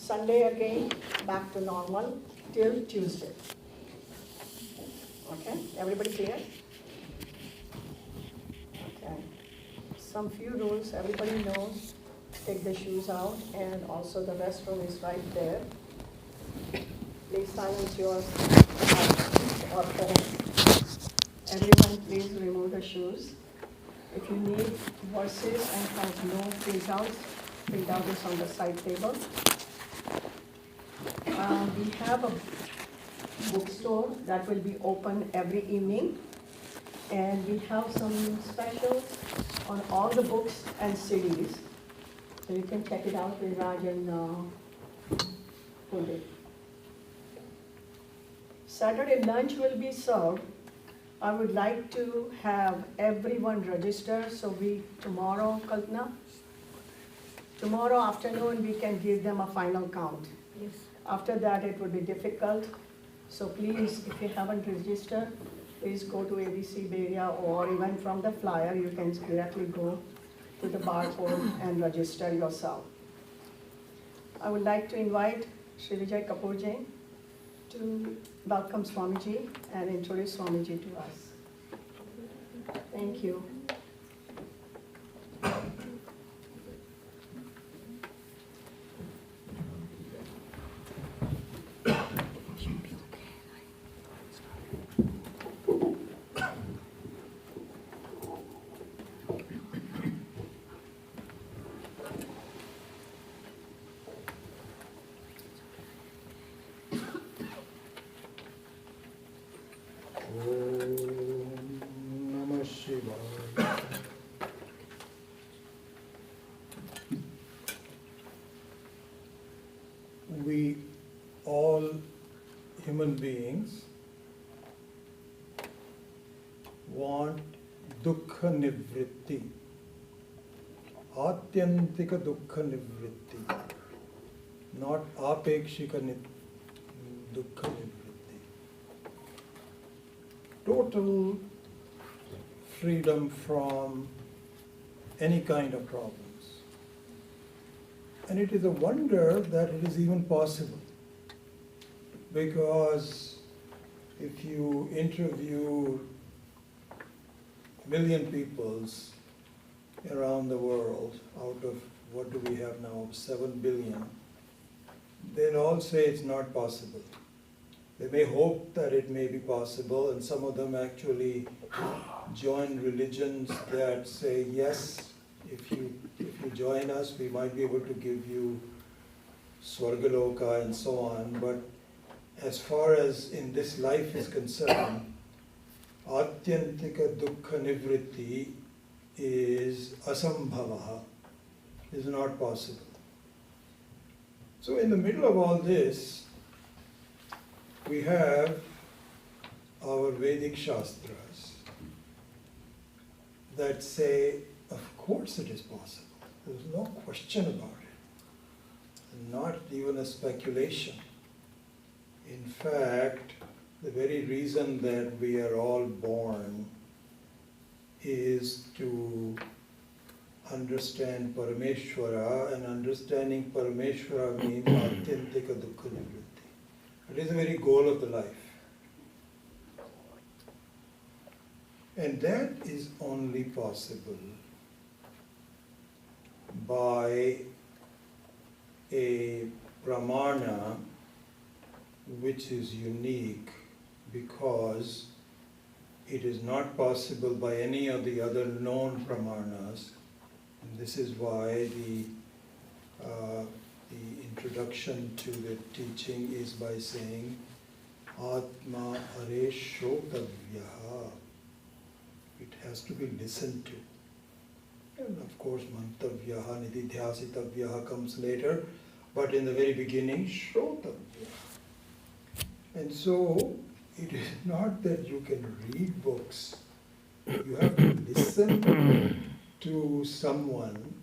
Sunday again, back to normal till Tuesday. Okay, everybody clear? Okay. Some few rules everybody knows. Take the shoes out, and also the restroom is right there. Please silence your or phones. Everyone, please remove the shoes. If you need verses and have no printout is on the side table. We have a bookstore that will be open every evening, and we have some specials on all the books and CDs. So you can check it out with Raj and Punit. Saturday lunch will be served. I would like to have everyone register, so tomorrow, Kalpana, tomorrow afternoon, we can give them a final count. Yes. After that, it would be difficult. So please, if you haven't registered, please go to ABC Beria, or even from the flyer, you can directly go to the barcode and register yourself. I would like to invite Shri Vijay Kapoor Jain to welcome Swamiji and introduce Swamiji to us. Thank you. We all human beings want dukkha nivritti, atyantika dukkha nivritti, not apekshika dukkha nivritti. Total freedom from any kind of problems. And it is a wonder that it is even possible, because if you interview 1 million peoples around the world, out of what do we have now, 7 billion, they'll all say it's not possible. They may hope that it may be possible, and some of them actually join religions that say, yes, if you join us, we might be able to give you Swargaloka and so on. But as far as in this life is concerned, Atyantika Dukkha Nivritti is asambhavaha, is not possible. So in the middle of all this, we have our Vedic Shastras that say, of course it is possible. There's no question about it. Not even a speculation. In fact, the very reason that we are all born is to understand Parameshwara, and understanding Parameshwara means Atyantika Dukkha Nivritti. It is the very goal of the life. And that is only possible by a pramana which is unique, because it is not possible by any of the other known pramanas. And this is why the introduction to the teaching is by saying Atma Hare Shotavyaha. It has to be listened to. And of course, Mantavyaha, Nididhyasitavyaha comes later, but in the very beginning, Shrotavyaha. And so, it is not that you can read books. You have to listen to someone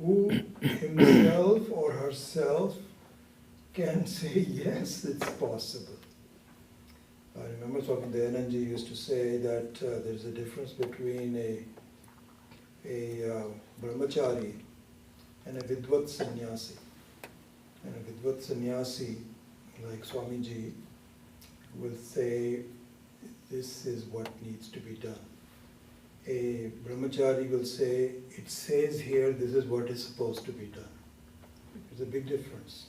who himself or herself can say, yes, it's possible. I remember Swami Dayananji used to say that there's a difference between a brahmachari and a vidvat sannyasi. And a Advaita sannyasi like Swamiji will say, this is what needs to be done. A brahmachari will say, it says here this is what is supposed to be done. There's a big difference.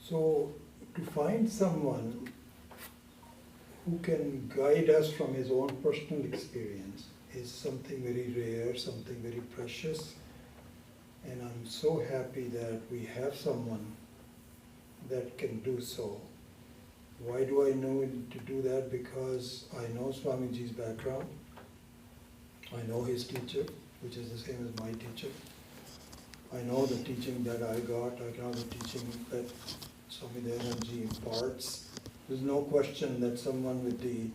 So to find someone who can guide us from his own personal experience is something very rare, something very precious. And I'm so happy that we have someone that can do so. Why do I know to do that? Because I know Swamiji's background. I know his teacher, which is the same as my teacher. I know the teaching that I got. I know the teaching that Swami Dayanandji imparts. There's no question that someone with the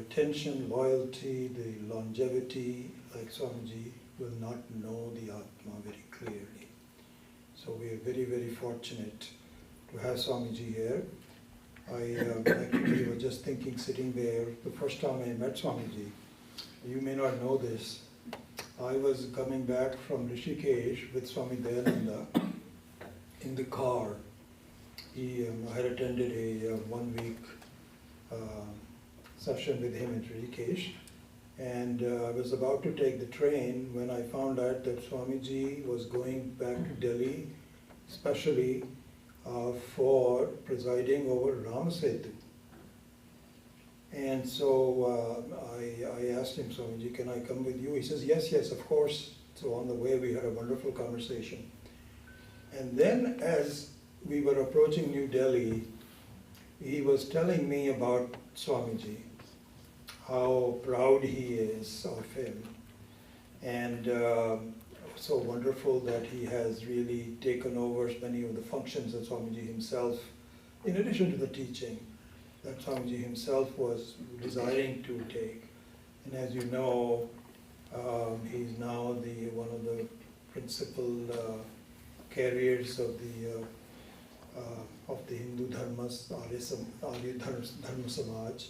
attention, loyalty, the longevity, like Swamiji, will not know the Atma very clearly. So we are very, very fortunate to have Swamiji here. I actually was just thinking, sitting there, the first time I met Swamiji, you may not know this, I was coming back from Rishikesh with Swami Dayananda in the car. I had attended a 1 week session with him in Rishikesh, and I was about to take the train when I found out that Swamiji was going back to Delhi, especially for presiding over Ramasetu. And so I asked him, Swamiji, can I come with you? He says, yes, yes, of course. So on the way we had a wonderful conversation. And then as we were approaching New Delhi, he was telling me about Swamiji, how proud he is of him, and so wonderful that he has really taken over many of the functions that Swamiji himself, in addition to the teaching, that Swamiji himself was desiring to take. And as you know, he's now one of the principal carriers of the Hindu Dharmas, Arya Dharma Samaj,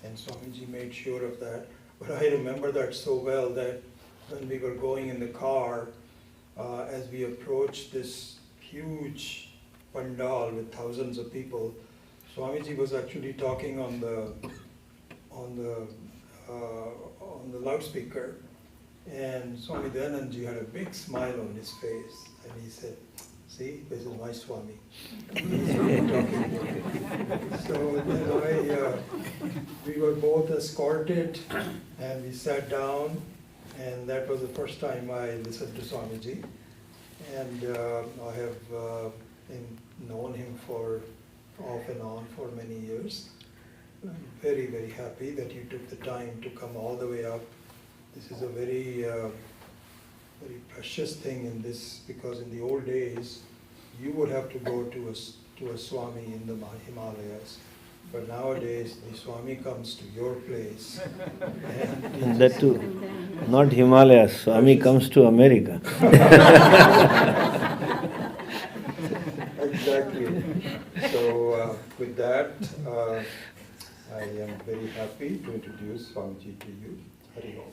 and Swamiji made sure of that. But I remember that so well that when we were going in the car, as we approached this huge pandal with thousands of people, Swamiji was actually talking on the loudspeaker, and Swami Dayanandji had a big smile on his face, and he said, "See, this is my Swami." So then we were both escorted, and we sat down, and that was the first time I listened to Swamiji. And I have known him for off and on for many years. I'm very, very happy that you took the time to come all the way up. This is a very, very precious thing in this, because in the old days, you would have to go to a Swami in the Himalayas. But nowadays, the Swami comes to your place. And that too, not Himalayas, Swami comes to America. Exactly. So with that, I am very happy to introduce Swamiji to you. Hari Om.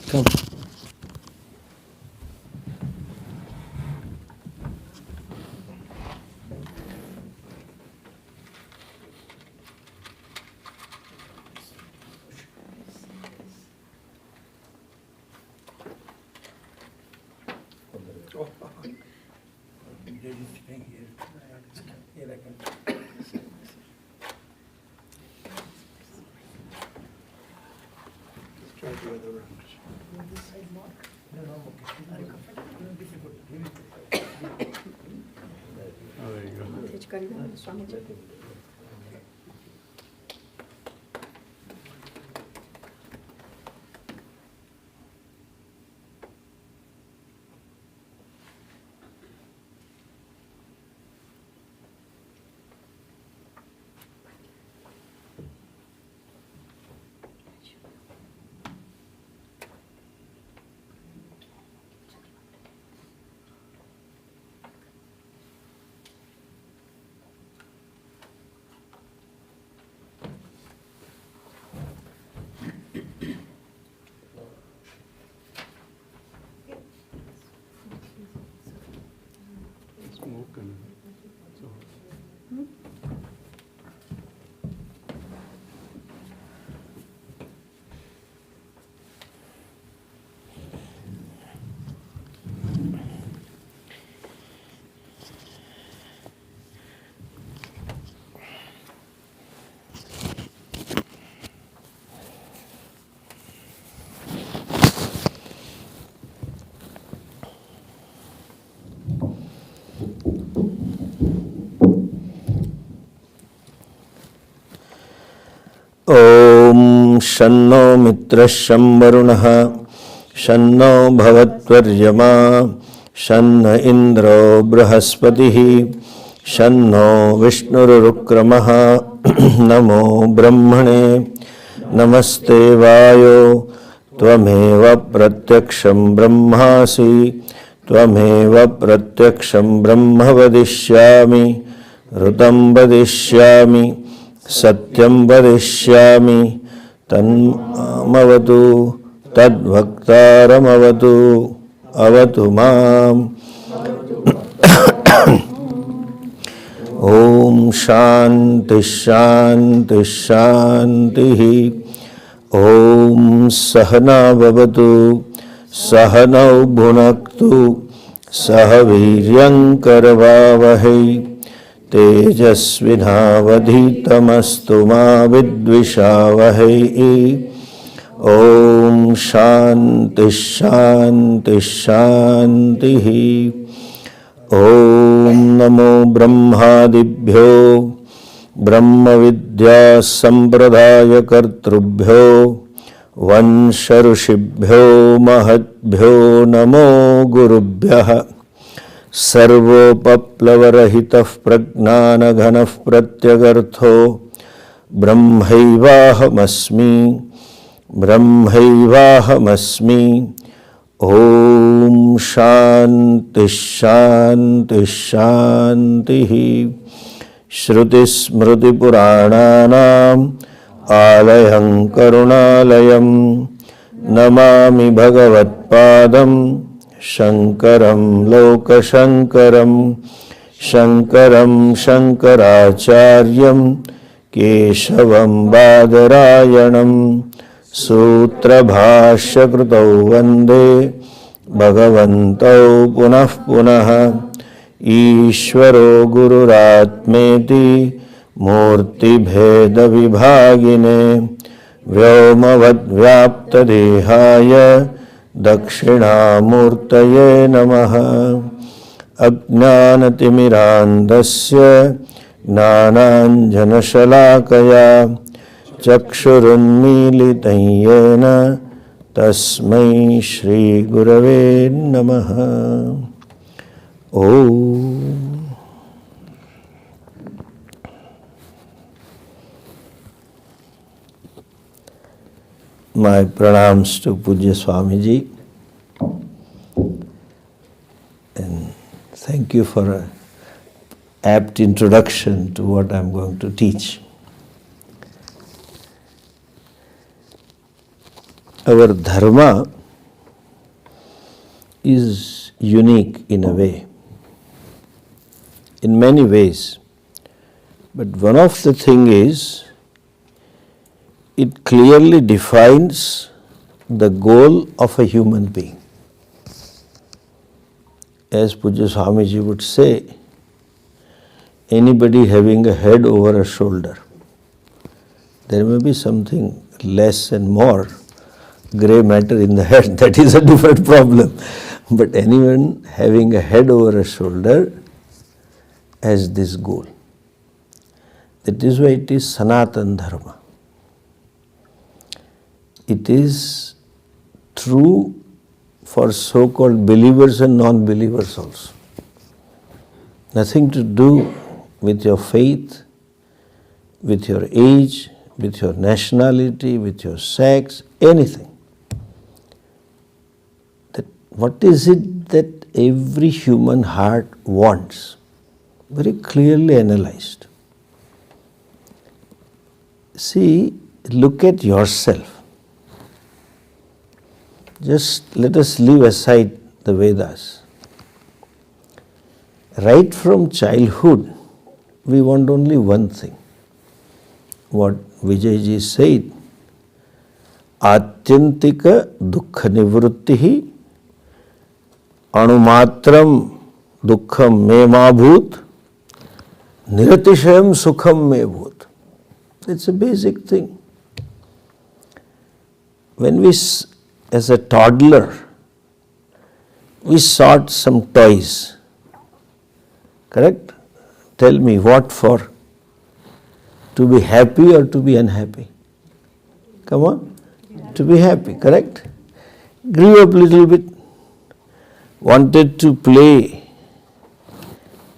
Come. Try the other round. Teach Karidan, Swamiji. शन्नो मित्रशं वरुणः शन्नो भवत्वर्यमा शन्न इन्द्रो बृहस्पतिः शन्नो विष्णुरुक्रमः नमो ब्रह्मणे नमस्ते वायो त्वमेव प्रत्यक्षं ब्रह्मासि त्वमेव प्रत्यक्षं ब्रह्म वदिष्यामि ऋतं वदिष्यामि सत्यं वदिष्यामि तन्मामवतु तद्भक्तारमवतु अवतु माम् ॐ शान्ति शान्ति शान्तिः ॐ सहना भवतु सहनौ भुनक्तु सह वीर्यङ्करवावहै तेजस्विनावधीतमस्तु मा विद्विषावहै ॐ शान्ति शान्ति शान्तिः ॐ नमो ब्रह्मादिभ्यो ब्रह्मविद्यासम्प्रदायकर्तृभ्यो वंशऋषिभ्यो महद्भ्यो नमो गुरुभ्यः सर्वोपप्लवरहितः प्रज्ञानघनः प्रत्यगर्थो ब्रह्मैवाहमस्मि ब्रह्मैवाहमस्मि ॐ शान्ति शान्ति शान्तिः श्रुतिस्मृतिपुराणानाम् आलयं करुणालयं नमामि भगवत्पादं शङ्करं लोकशङ्करं शङ्करं शङ्कराचार्यं केशवं बादरायणं सूत्रभाष्यकृतौ वन्दे भगवन्तौ पुनः पुनः ईश्वरो गुरुरात्मेति मूर्तिभेदविभागिने व्योमवद्व्याप्तदेहाय दक्षिणामूर्तये नमः अज्ञानतिमिरान्धस्य ज्ञानाञ्जनशलाकया चक्षुरुन्मीलितं येन तस्मै श्रीगुरवे नमः ॐ My pranams to Pujya Swamiji, and thank you for an apt introduction to what I am going to teach. Our dharma is unique in a way, in many ways, but one of the thing is it clearly defines the goal of a human being. As Pujya Swamiji would say, anybody having a head over a shoulder, there may be something less and more grey matter in the head, that is a different problem. But anyone having a head over a shoulder has this goal. That is why it is Sanatan Dharma. It is true for so-called believers and non-believers also. Nothing to do with your faith, with your age, with your nationality, with your sex, anything. That what is it that every human heart wants? Very clearly analyzed. See, look at yourself. Just let us leave aside the Vedas. Right from childhood, we want only one thing. What Vijayji said, Atyantika dukkha nivrittihi anumatram dukkham me ma bhut niratishayam sukham me bhut. It's a basic thing. When we as a toddler, we sought some toys. Correct? Tell me, what for? To be happy or to be unhappy? Come on. To be happy, correct? Grew up little bit. Wanted to play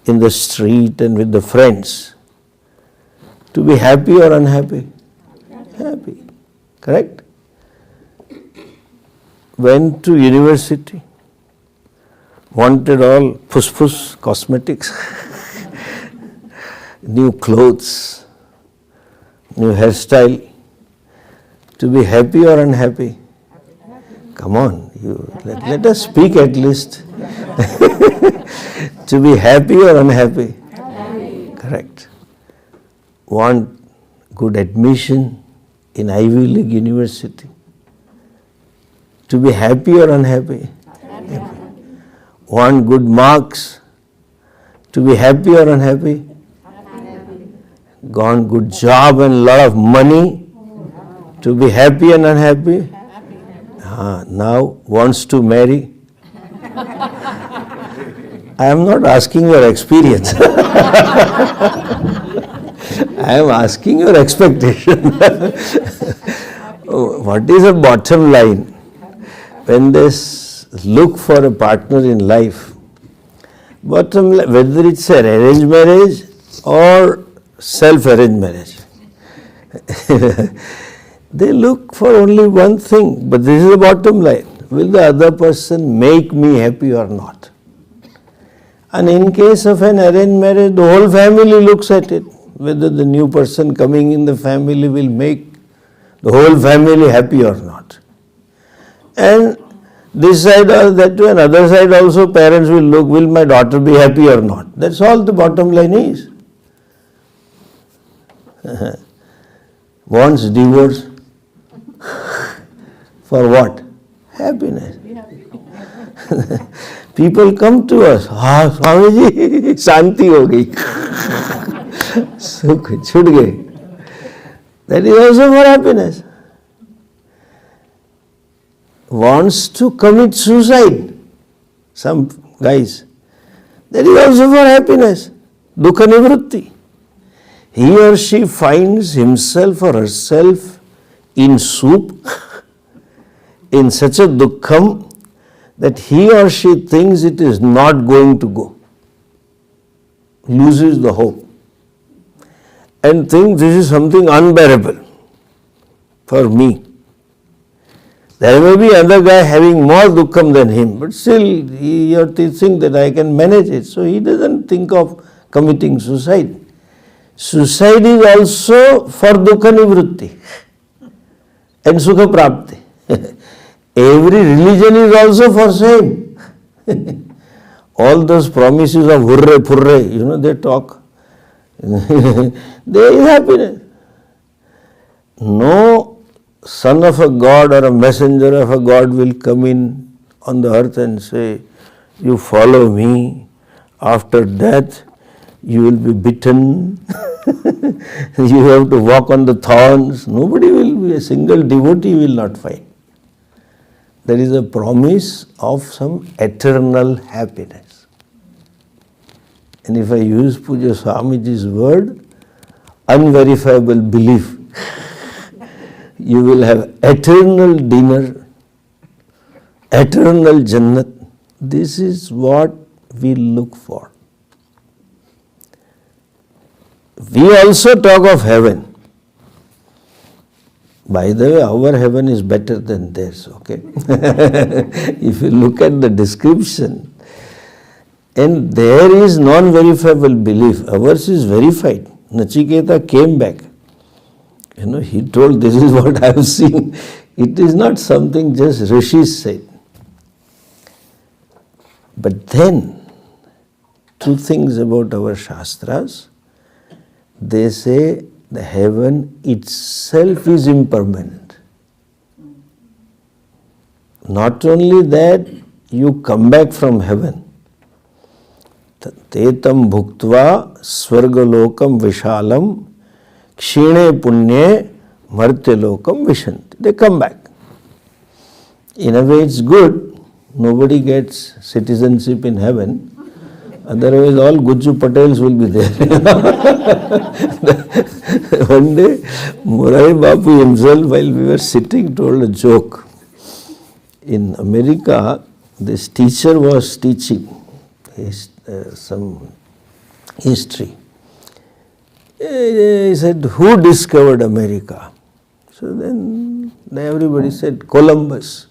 in the street and with the friends. To be happy or unhappy? Happy. Correct? Went to university. Wanted all puss cosmetics. New clothes. New hairstyle. To be happy or unhappy? Come on, let us speak at least. To be happy or unhappy? Happy. Correct. Want good admission in Ivy League University? To be happy or unhappy? Happy. Want good marks? To be happy or unhappy? Happy. Want good job and lot of money? To be happy and unhappy? Now wants to marry? I am not asking your experience. I am asking your expectation. What is a bottom line? When they look for a partner in life, bottom line, whether it's an arranged marriage or self-arranged marriage, they look for only one thing, but this is the bottom line. Will the other person make me happy or not? And in case of an arranged marriage, the whole family looks at it, whether the new person coming in the family will make the whole family happy or not. And this side or that way, and other side also parents will look, will my daughter be happy or not? That's all the bottom line is. Wants divorce. For what? Happiness. People come to us, Swamiji, Shanti ho gayi. Sukh chhut gaye. That is also for happiness. Wants to commit suicide. Some guys. That is also for happiness. Dukha nivritti. He or she finds himself or herself in soup, in such a dukkham, that he or she thinks it is not going to go. Loses the hope. And thinks this is something unbearable for me. There may be another guy having more dukkham than him, but still he or she thinks that I can manage it. So he doesn't think of committing suicide. Suicide is also for dukkha nivritti and sukha prapti. Every religion is also for same. All those promises of hurre purre, they talk. There is happiness. No son of a god or a messenger of a god will come in on the earth and say, you follow me, after death you will be bitten, you have to walk on the thorns. Nobody will be, a single devotee will not find. There is a promise of some eternal happiness. And if I use Puja Swamiji's word, unverifiable belief, you will have eternal dinner, eternal Jannat. This is what we look for. We also talk of heaven. By the way, our heaven is better than theirs, okay? If you look at the description, and there is non-verifiable belief. Ours is verified. Nachiketa came back. He told, this is what I have seen. It is not something just rishis said. But then, two things about our Shastras. They say the heaven itself is impermanent. Not only that, you come back from heaven. Tetam bhuktva swargalokam vishalam kshine punye martyalokam vishanti. They come back. In a way it's good. Nobody gets citizenship in heaven. Otherwise all Gujju Patels will be there. One day, Murari Bapu himself, while we were sitting, told a joke. In America, this teacher was teaching some history. He said, who discovered America? So then everybody said, Columbus.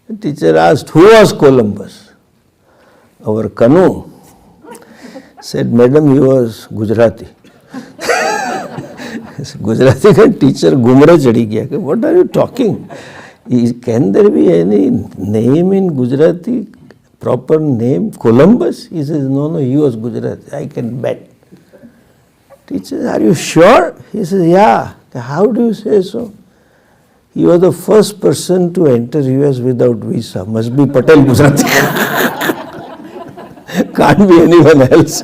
The teacher asked, who was Columbus? Our Kanu said, madam, he was Gujarati. Gujarati ka teacher gumra chadi gaya. What are you talking? Can there be any name in Gujarati, proper name, Columbus? He says, no, he was Gujarati. I can bet. Teacher, are you sure? He says, yeah. How do you say so? He was the first person to enter US without visa. Must be Patel Gujarati. Can't be anyone else.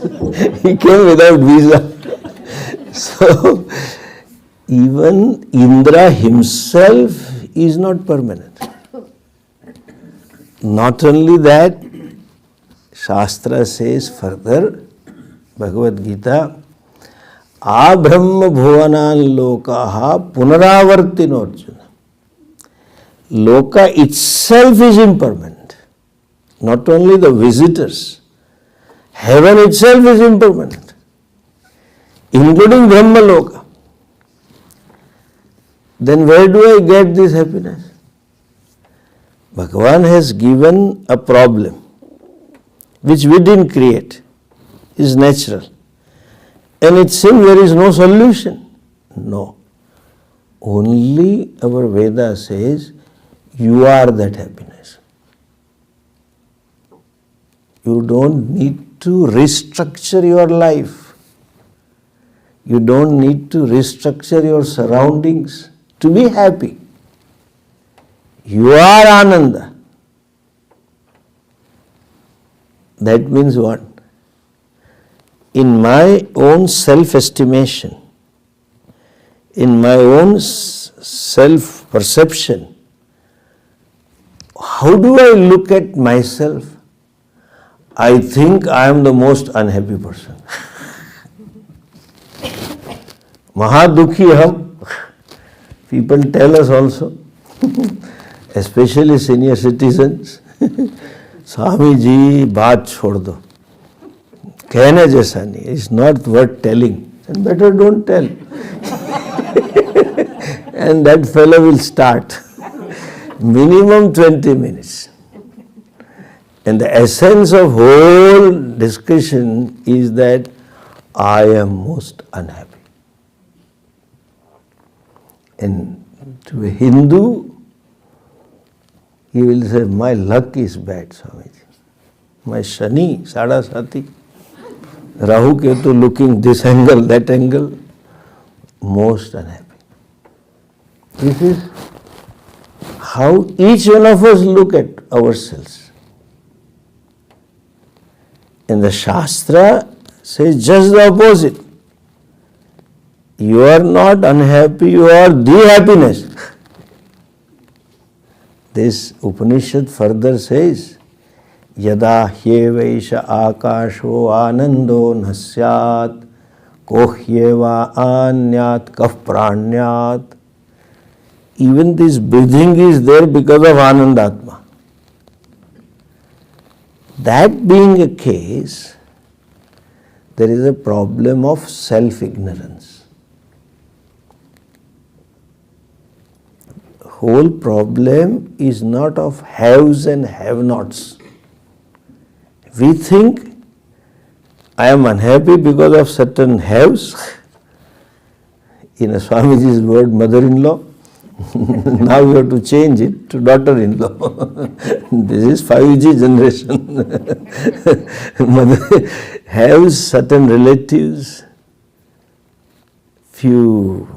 He came without visa. So, even Indra himself is not permanent. Not only that, Shastra says further, Bhagavad Gita, Abrahma bhuvanan lokaha punaravartino Arjuna. Loka itself is impermanent. Not only the visitors, heaven itself is impermanent, including Brahma Loka. Then where do I get this happiness? Bhagavan has given a problem which we didn't create, is natural. And it seems there is no solution. No. Only our Veda says, you are that happiness. You don't need to restructure your life. You don't need to restructure your surroundings to be happy. You are Ananda. That means what? In my own self-estimation, in my own self-perception, how do I look at myself? I think I am the most unhappy person. Mahadukhi aham. People tell us also, especially senior citizens, Swami ji, baat chhod do. Kehne jaisa nahi, it's not worth telling. And better don't tell. And that fellow will start. Minimum 20 minutes. And the essence of whole discussion is that I am most unhappy. And to a Hindu, he will say, my luck is bad, Swamiji. My Shani, Sadasati, Rahu Ketu looking this angle, that angle, most unhappy. This is how each one of us look at ourselves. And the Shastra says just the opposite. You are not unhappy, you are the happiness. This Upanishad further says, Yada hyevaisha akasho anando nasyat kohyeva anyat kaf pranyat. Even this breathing is there because of Anandatma. That being a case, there is a problem of self-ignorance. Whole problem is not of haves and have-nots. We think I am unhappy because of certain haves. In a Swamiji's word, mother-in-law. Now we have to change it to daughter-in-law. This is 5G generation. Mother has certain relatives, few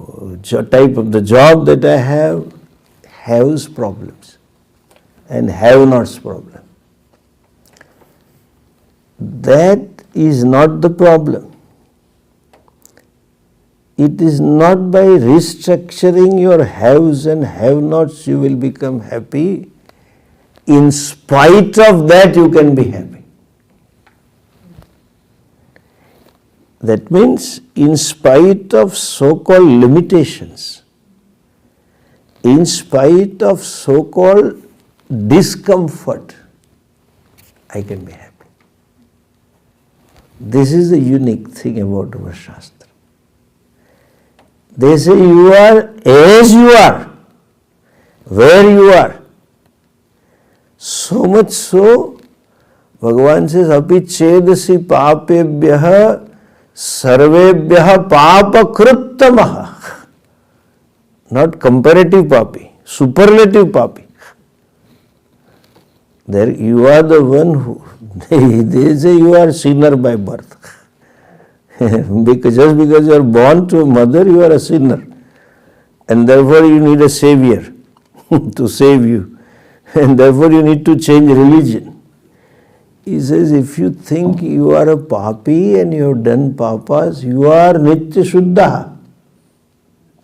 type of the job that I have, has problems and have-nots problem. That is not the problem. It is not by restructuring your haves and have-nots you will become happy. In spite of that, you can be happy. That means in spite of so-called limitations, in spite of so-called discomfort, I can be happy. This is the unique thing about our Shastra. They say you are as you are, where you are. So much so, Bhagavan says, api chedasi papebhyah sarvebhyah papakrittamah. Not comparative papi, superlative papi. There you are the one who, they say you are sinner by birth. Because just because you are born to a mother, you are a sinner. And therefore you need a savior to save you. And therefore you need to change religion. He says, if you think you are a papi and you have done papas, you are nitya shuddha,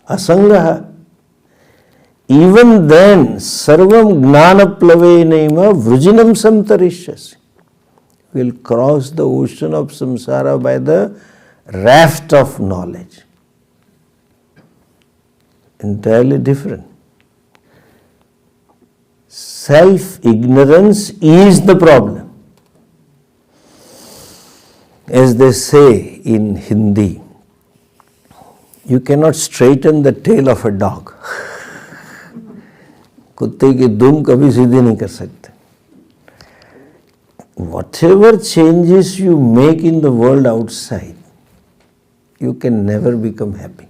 asangaha. Even then, sarvam gnana plavenema vrujinam samtarishyasi. Will cross the ocean of samsara by the raft of knowledge. Entirely different. Self-ignorance is the problem. As they say in Hindi, you cannot straighten the tail of a dog. कुत्ते की दुम कभी सीधी नहीं कर सकते. Whatever changes you make in the world outside, you can never become happy.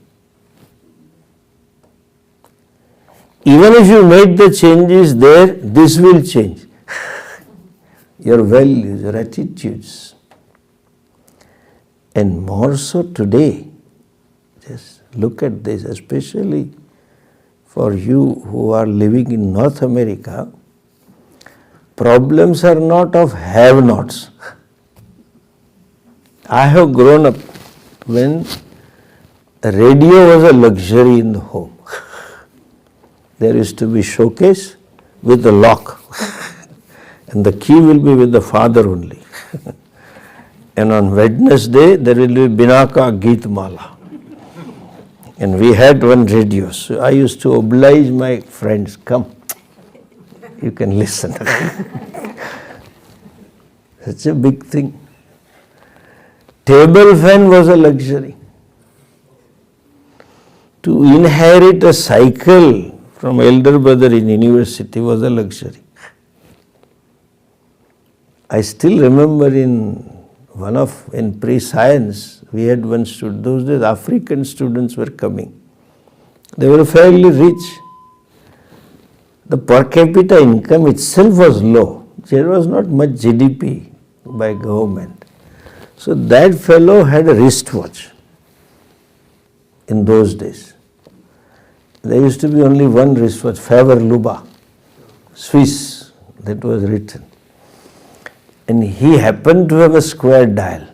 Even if you make the changes there, this will change. Your values, your attitudes. And more so today, just look at this, especially for you who are living in North America, problems are not of have-nots. I have grown up when a radio was a luxury in the home. There used to be showcase with a lock and the key will be with the father only. And on Wednesday there will be Binaka Geet Mala. And we had one radio. So I used to oblige my friends, come, you can listen. Such a big thing. Table fan was a luxury. To inherit a cycle from elder brother in university was a luxury. I still remember in pre-science, we had one student, those days African students were coming. They were fairly rich. The per capita income itself was low. There was not much GDP by government. So that fellow had a wristwatch in those days. There used to be only one wristwatch, Faber-Luba, Swiss, that was written. And he happened to have a square dial.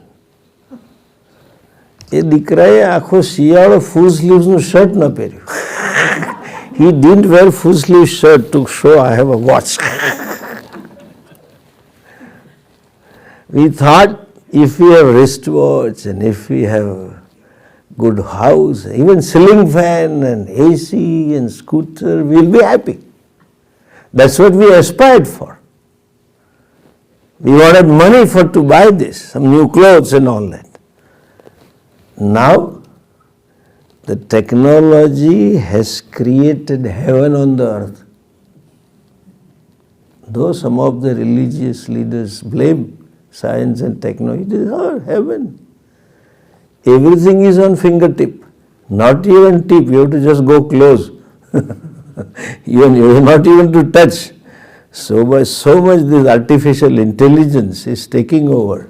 એ દીકરાએ આખો શિયાળો full sleeves નું shirt ન પહેર્યું. He didn't wear full sleeve shirt to show I have a watch. We thought if we have wristwatch and if we have good house, even ceiling fan and AC and scooter, we'll be happy. That's what we aspired for. We wanted money to buy this, some new clothes and all that. Now, the technology has created heaven on the earth. Though some of the religious leaders blame science and technology, it is our heaven. Everything is on fingertip, not even tip, you have to just go close. You have not even to touch. So much this artificial intelligence is taking over.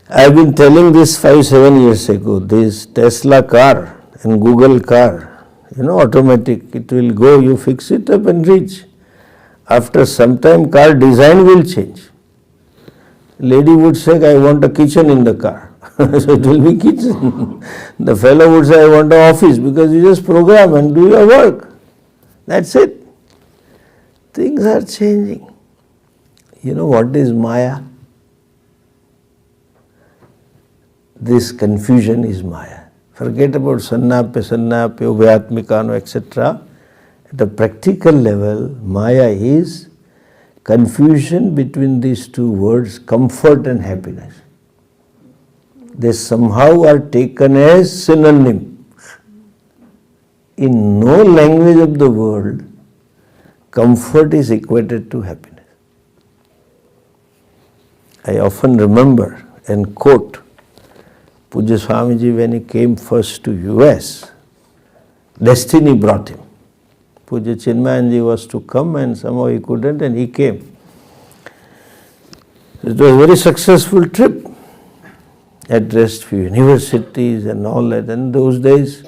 I have been telling this 5-7 years ago, this Tesla car and Google car, automatic, it will go, you fix it up and reach. After some time, car design will change. Lady would say, I want a kitchen in the car. So it will be kitchen. The fellow would say, I want an office, because you just program and do your work. That's it. Things are changing. You know what is Maya? this confusion is Maya. Forget about sannapya, ubhyatmikano, etc. At a practical level, Maya is confusion between these two words, comfort and happiness. They somehow are taken as synonym. In no language of the world, comfort is equated to happiness. I often remember and quote Pujya Swamiji when he came first to US. Destiny brought him. Pujya Chinmayanji was to come and somehow he couldn't and he came. It was a very successful trip. Addressed few universities and all that. And those days,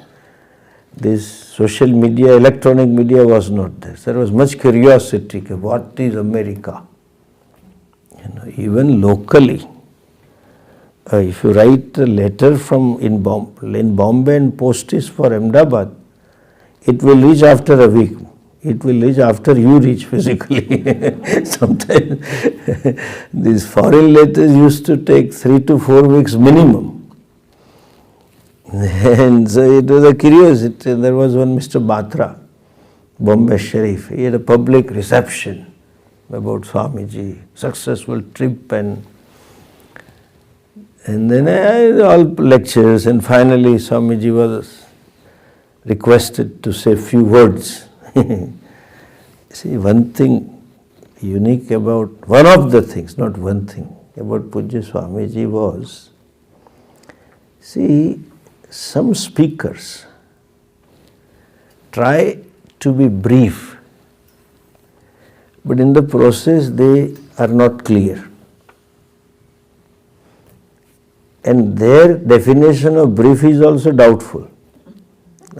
this social media, electronic media was not there. There was much curiosity. What is America? Even locally, if you write a letter from in Bombay and post it for Ahmedabad, it will reach after a week. It will reach after you reach physically. Sometimes these foreign letters used to take 3 to 4 weeks minimum. And so it was a curiosity. There was one Mr. Batra, Bombay Sharif. He had a public reception about Swamiji, successful trip and then all lectures, and finally Swamiji was requested to say few words. See, one thing unique about, one of the things, not one thing, about Pujya Swamiji was, see, some speakers try to be brief, but in the process they are not clear. And their definition of brief is also doubtful.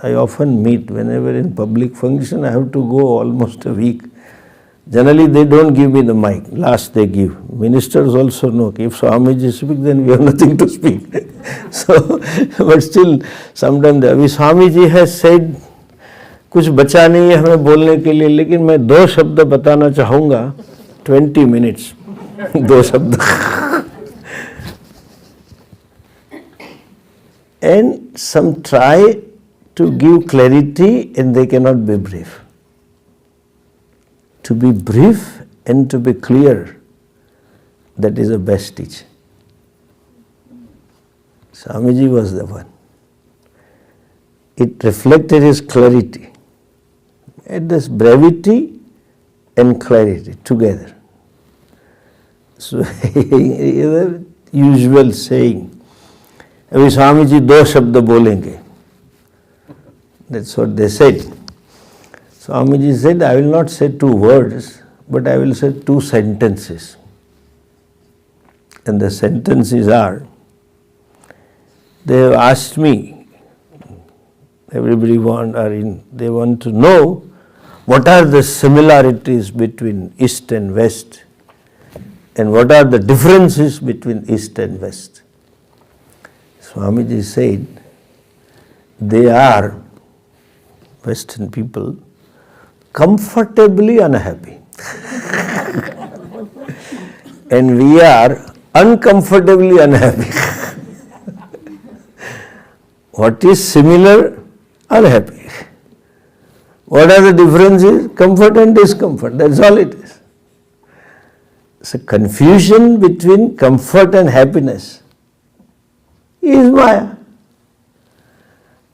I often meet, whenever in public function, I have to go almost a week. Generally they don't give me the mic, last they give. Ministers also know, if Swamiji speaks, then we have nothing to speak. So, but still, sometimes Swamiji has said, कुछ बचा नहीं है हमें बोलने के लिए, लेकिन मैं 2 शब्द बताना चाहूँगा, 20 minutes, 2 शब्द. And some try to give clarity and they cannot be brief. To be brief and to be clear, that is the best teacher. Swamiji was the one. It reflected his clarity. And this brevity and clarity together. So, the usual saying, अभी स्वामी जी 2 शब्द बोलेंगे. That's what they said. Swamiji said, I will not say 2 words, but I will say 2 sentences. And the sentences are, they have asked me, everybody they want to know what are the similarities between East and West and what are the differences between East and West. Swamiji said, they are, Western people, comfortably unhappy. And we are uncomfortably unhappy. What is similar? Unhappy. What are the differences? Comfort and discomfort. That's all it is. So confusion between comfort and happiness is Maya.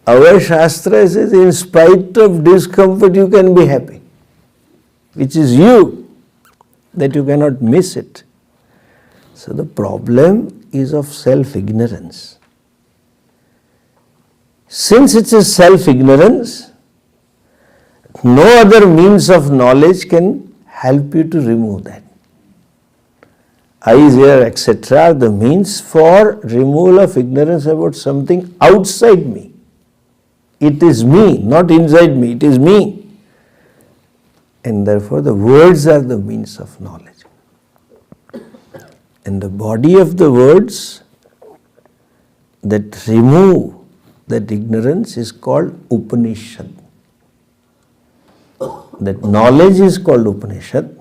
Our Shastra says, in spite of discomfort, you can be happy, which is you, that you cannot miss it. So the problem is of self-ignorance. Since it is self-ignorance, no other means of knowledge can help you to remove that. Eyes, ear, etc. are the means for removal of ignorance about something outside me. It is me, not inside me, it is me. And therefore the words are the means of knowledge. And the body of the words that remove that ignorance is called Upanishad. That knowledge is called Upanishad.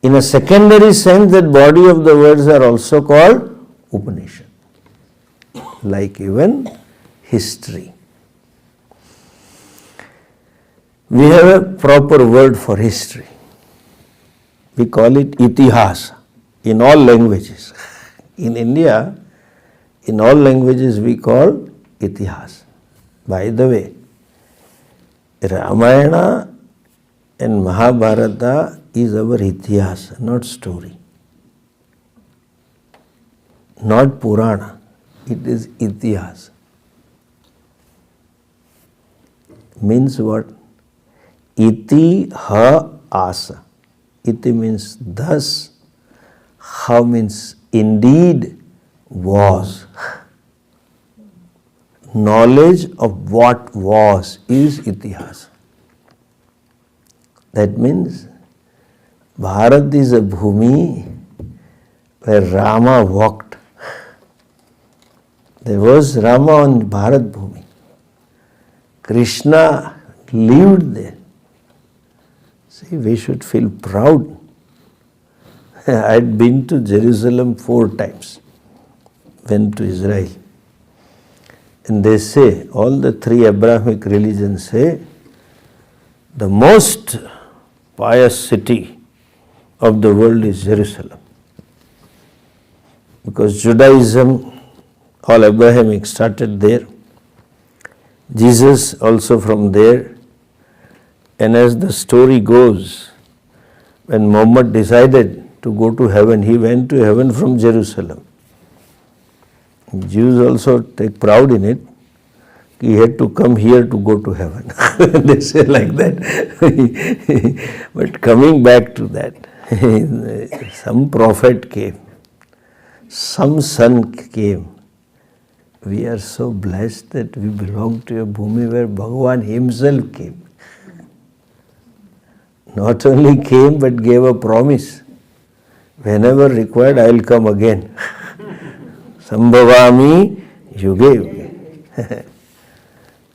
In a secondary sense, that body of the words are also called Upanishad. like even history. We have a proper word for history. We call it itihas in all languages. In India, in all languages we call itihas. By the way, Ramayana and Mahabharata is our itihas, not story. Not Purana, it is itihas. Means what? Iti ha asa. Iti means thus, ha means indeed was. Knowledge of what was is itihas. That means Bharat is a bhumi where Rama walked. There was Rama on Bharat Bhumi. Krishna lived there. See, we should feel proud. I had been to Jerusalem 4 times. Went to Israel. And they say, all the 3 Abrahamic religions say, the most pious city of the world is Jerusalem. Because Judaism, all Abrahamic, started there. Jesus also from there. And as the story goes, when Muhammad decided to go to heaven, he went to heaven from Jerusalem. Jews also take pride in it. He had to come here to go to heaven. They say like that. But coming back to that, some prophet came, some son came. We are so blessed that we belong to a bhumi where Bhagavan himself came. Not only came but gave a promise. Whenever required, I will come again. Sambhavami yuge.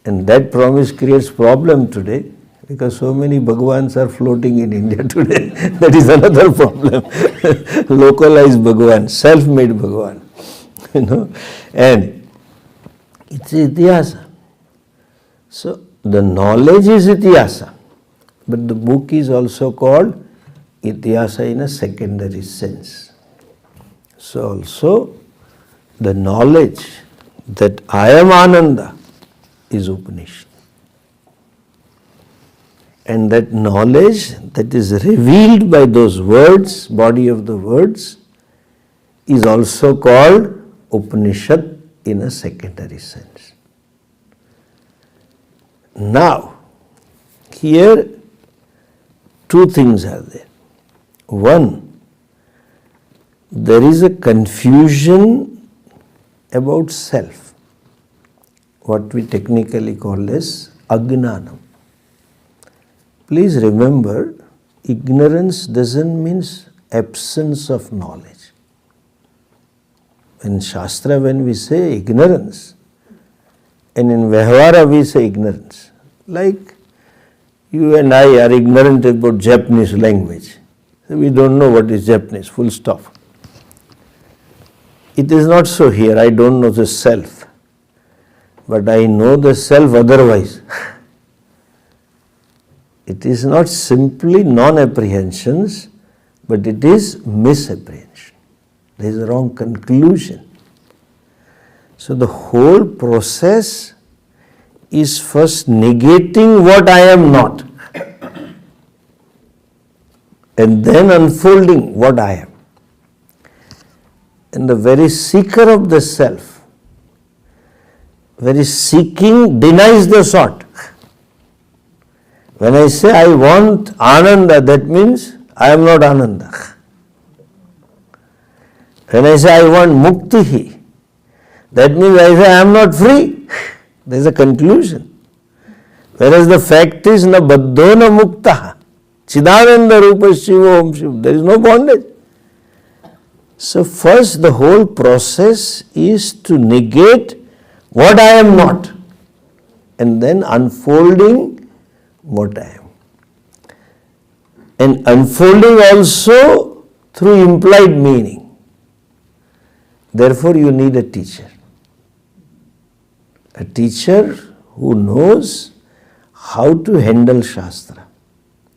And that promise creates problem today because so many Bhagavans are floating in India today. That is another problem. Localized Bhagavan, self-made Bhagavan. And it's itihasa. So the knowledge is itihasa. But the book is also called itihasa in a secondary sense. So also the knowledge that I am Ananda is Upanishad. And that knowledge that is revealed by those words, body of the words, is also called Upanishad in a secondary sense. Now, here 2 things are there. One, there is a confusion about self, what we technically call as agnanam. Please remember, ignorance doesn't mean absence of knowledge. In Shastra, when we say ignorance, and in Vyavahara we say ignorance, like you and I are ignorant about Japanese language. We don't know what is Japanese, full stop. It is not so here, I don't know the self, but I know the self otherwise. It is not simply non-apprehensions, but it is misapprehension. There is a wrong conclusion. So the whole process is first negating what I am not, and then unfolding what I am. And the very seeker of the self, very seeking, denies the sought. When I say I want Ananda, that means I am not Ananda. When I say I want Muktihi, that means I say I am not free. There is a conclusion. Whereas the fact is, na baddho na muktaha, chidananda rupa shiva om shiva. There is no bondage. So first the whole process is to negate what I am not, and then unfolding what I am. And unfolding also through implied meaning. Therefore you need a teacher. A teacher who knows how to handle Shastra.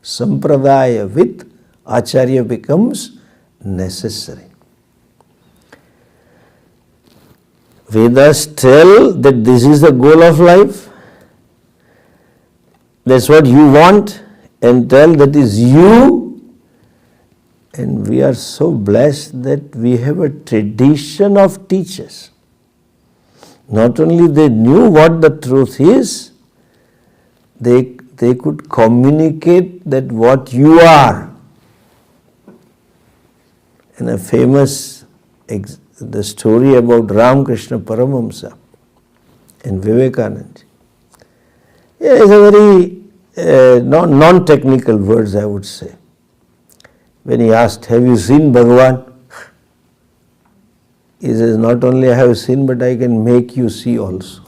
Sampradaya with Acharya becomes necessary. Vedas tell that this is the goal of life. That's what you want, and tell that is you. And we are so blessed that we have a tradition of teachers. Not only they knew what the truth is, they could communicate that what you are. And a famous the story about Ramakrishna Paramahamsa and Vivekananda. Yeah, it's a very non-technical words, I would say. When he asked, have you seen Bhagavan? He says, not only I have seen, but I can make you see also.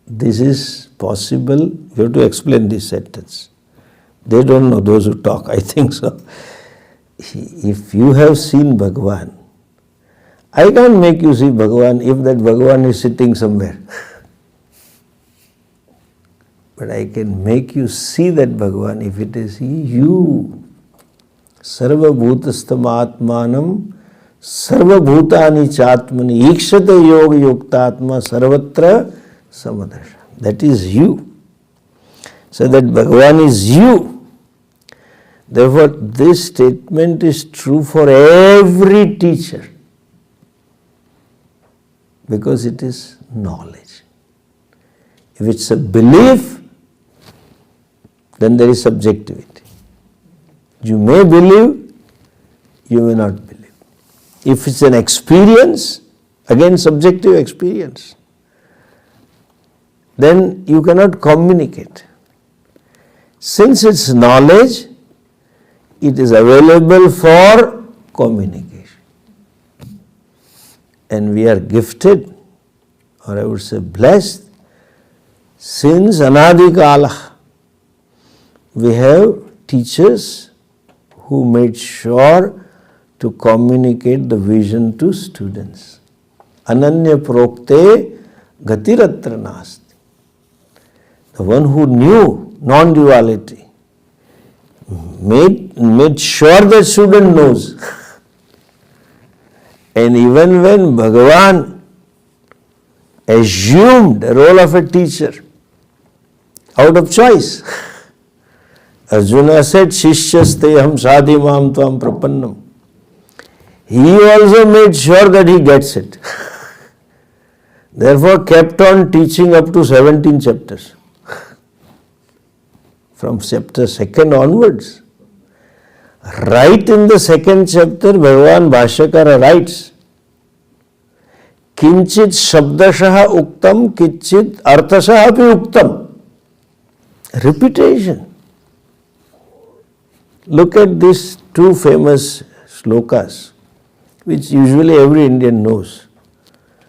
This is possible. You have to explain this sentence. They don't know, those who talk, I think so. If you have seen Bhagavan, I can't make you see Bhagavan if that Bhagavan is sitting somewhere. But I can make you see that Bhagavan if it is you. Sarva bhutasthamaatmanam sarva bhutani chatmani ikshate yoga yuktatma sarvatra samadasha. That is you. So that Bhagavan is you. Therefore, this statement is true for every teacher because it is knowledge. If it's a belief, then there is subjectivity. You may believe, you may not believe. If it's an experience, again subjective experience, then you cannot communicate. Since it's knowledge, it is available for communication. And we are gifted, or I would say blessed, since Anadi Kala. We have teachers who made sure to communicate the vision to students. Ananya prokte gatiratra nasti. The one who knew non-duality made sure the student knows. And even when Bhagavan assumed the role of a teacher out of choice, Arjuna said, Shishyaste ham sadhimam tvam prapannam. He also made sure that he gets it. Therefore kept on teaching up to 17 chapters. From chapter 2 onwards. Right in the 2nd chapter, Bhagavan Bhashyakara writes, Kinchit shabdashaha uktam, kinchit arthashaha api uktam. Repetition. Look at these two famous slokas, which usually every Indian knows.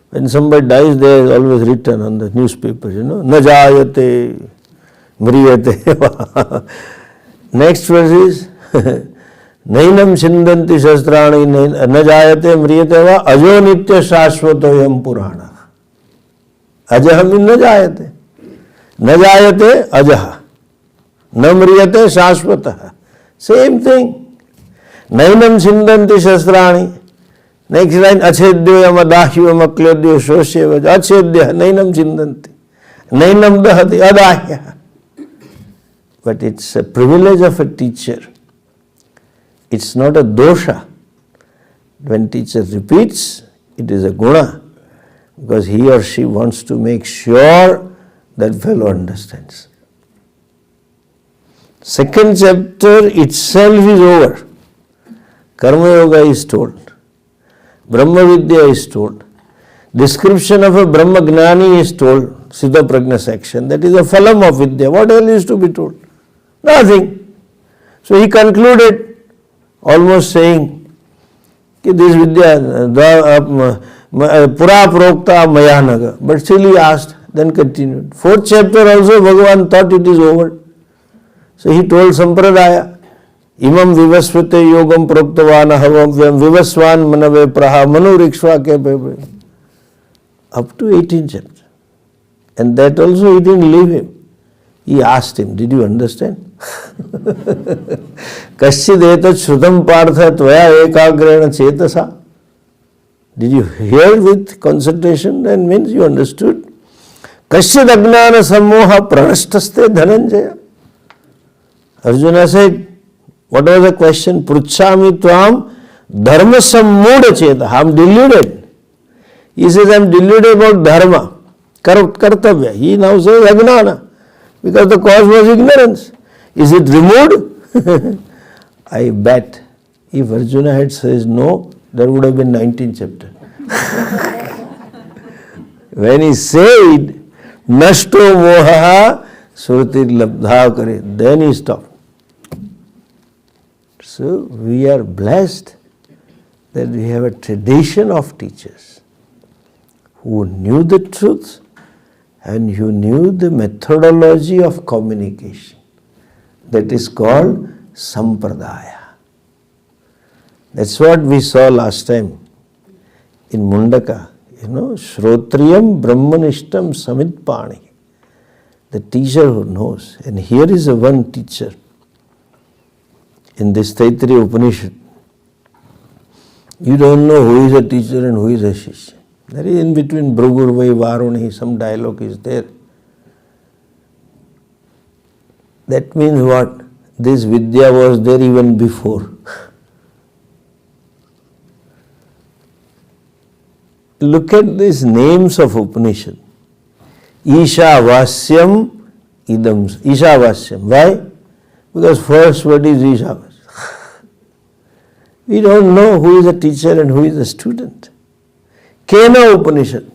When somebody dies, there is always written on the newspaper, Na jayate, mriyate. Next verse is, Nainam chindanti shastrani na jayate mriyate va ajo nitya shashvato yam purana. Ajaha means na jayate. Na jayate ajaha. Na mriyate shashvataha. Same thing. Nainam chindanti shastrani. Next line, achedyo yam adahyo yam aklodyo shosheva. Achedya, nainam chindanti. Nainam dahati, adahya. But it's a privilege of a teacher. It's not a dosha. When teacher repeats, it is a guna, because he or she wants to make sure that fellow understands. 2nd chapter itself is over. Karma Yoga is told. Brahma Vidya is told. Description of a Brahma Gnani is told. Siddha Prajna section. That is a phalam of Vidya. What else is to be told? Nothing. So he concluded almost saying, this Vidya, Pura Prokta Mayanaga. But still he asked, then continued. 4th chapter also Bhagavan thought it is over. So he told Sampradaya, Imam Vivasvate Yogam Proktavana Havam Vyam Vivasvan Manave Praha Manu Rikshva Ke. Up to 18th chapter. And that also he didn't leave him. He asked him, did you understand? Kaschid etat shrutam partha tvaya ekagrena chetasa. Did you hear with concentration? That means you understood. Kaschid agnana sammoha pranashtaste dhananjaya. Arjuna said, what was the question? Pruchhami tvam dharma sammuda cheta. I am deluded. He says, I am deluded about dharma, kartavya. He now says agnana, because the cause was ignorance. Is it removed? I bet if Arjuna had said no, there would have been 19th chapter. When he said, Nashto moha surati labdha kare, then he stopped. So we are blessed that we have a tradition of teachers who knew the truth and who knew the methodology of communication. That is called sampradaya. That's what we saw last time in Mundaka. Shrotriyam Brahmanishtam Samitpani. The teacher who knows. And here is a one teacher in this Taittiriya Upanishad. You don't know who is a teacher and who is a shishya. There is in between Bhrugurvai, Varuni, some dialogue is there. That means what? This Vidya was there even before. Look at these names of Upanishad. Ishavasyam idam. Ishavasyam. Why? Because first word is Ishavasyam. We don't know who is a teacher and who is a student. Kena Upanishad.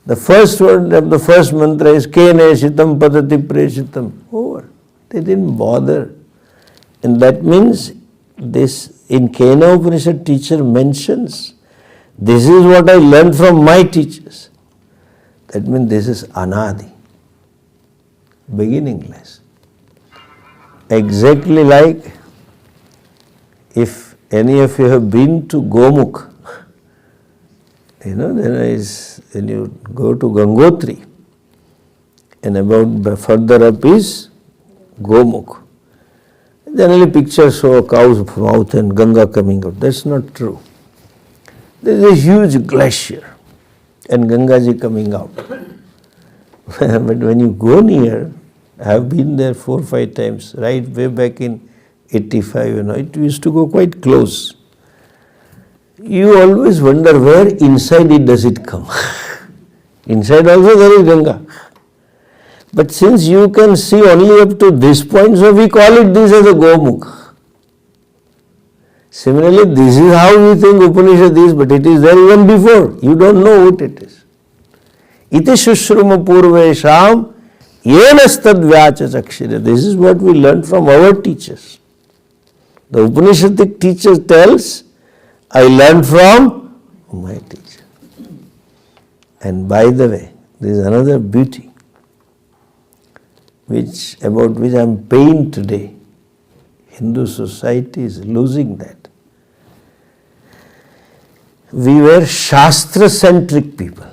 The first word of the first mantra is Kene Shitam Padati Preshitam. Over. They didn't bother. And that means this in Kena Upanishad teacher mentions, this is what I learned from my teachers. That means this is anadi, beginningless. Exactly like if any of you have been to Gomukh, when you go to Gangotri, and about further up is Gomukh. Generally pictures show a cow's mouth and Ganga coming out. That's not true. There is a huge glacier and Gangaji coming out. But when you go near, I have been there 4 or 5 times, right way back in 85, it used to go quite close. You always wonder where inside it does it come. Inside also there is Ganga. But since you can see only up to this point, so we call it this as a Gomukh. Similarly, this is how we think Upanishad is, but it is there even before. You don't know what it is. Iti shushruma purvesham yenastad vyacha chakshira. This is what we learned from our teachers. The Upanishadic teacher tells, I learned from my teacher. And by the way, there is another beauty about which I am pained today. Hindu society is losing that. We were Shastra-centric people.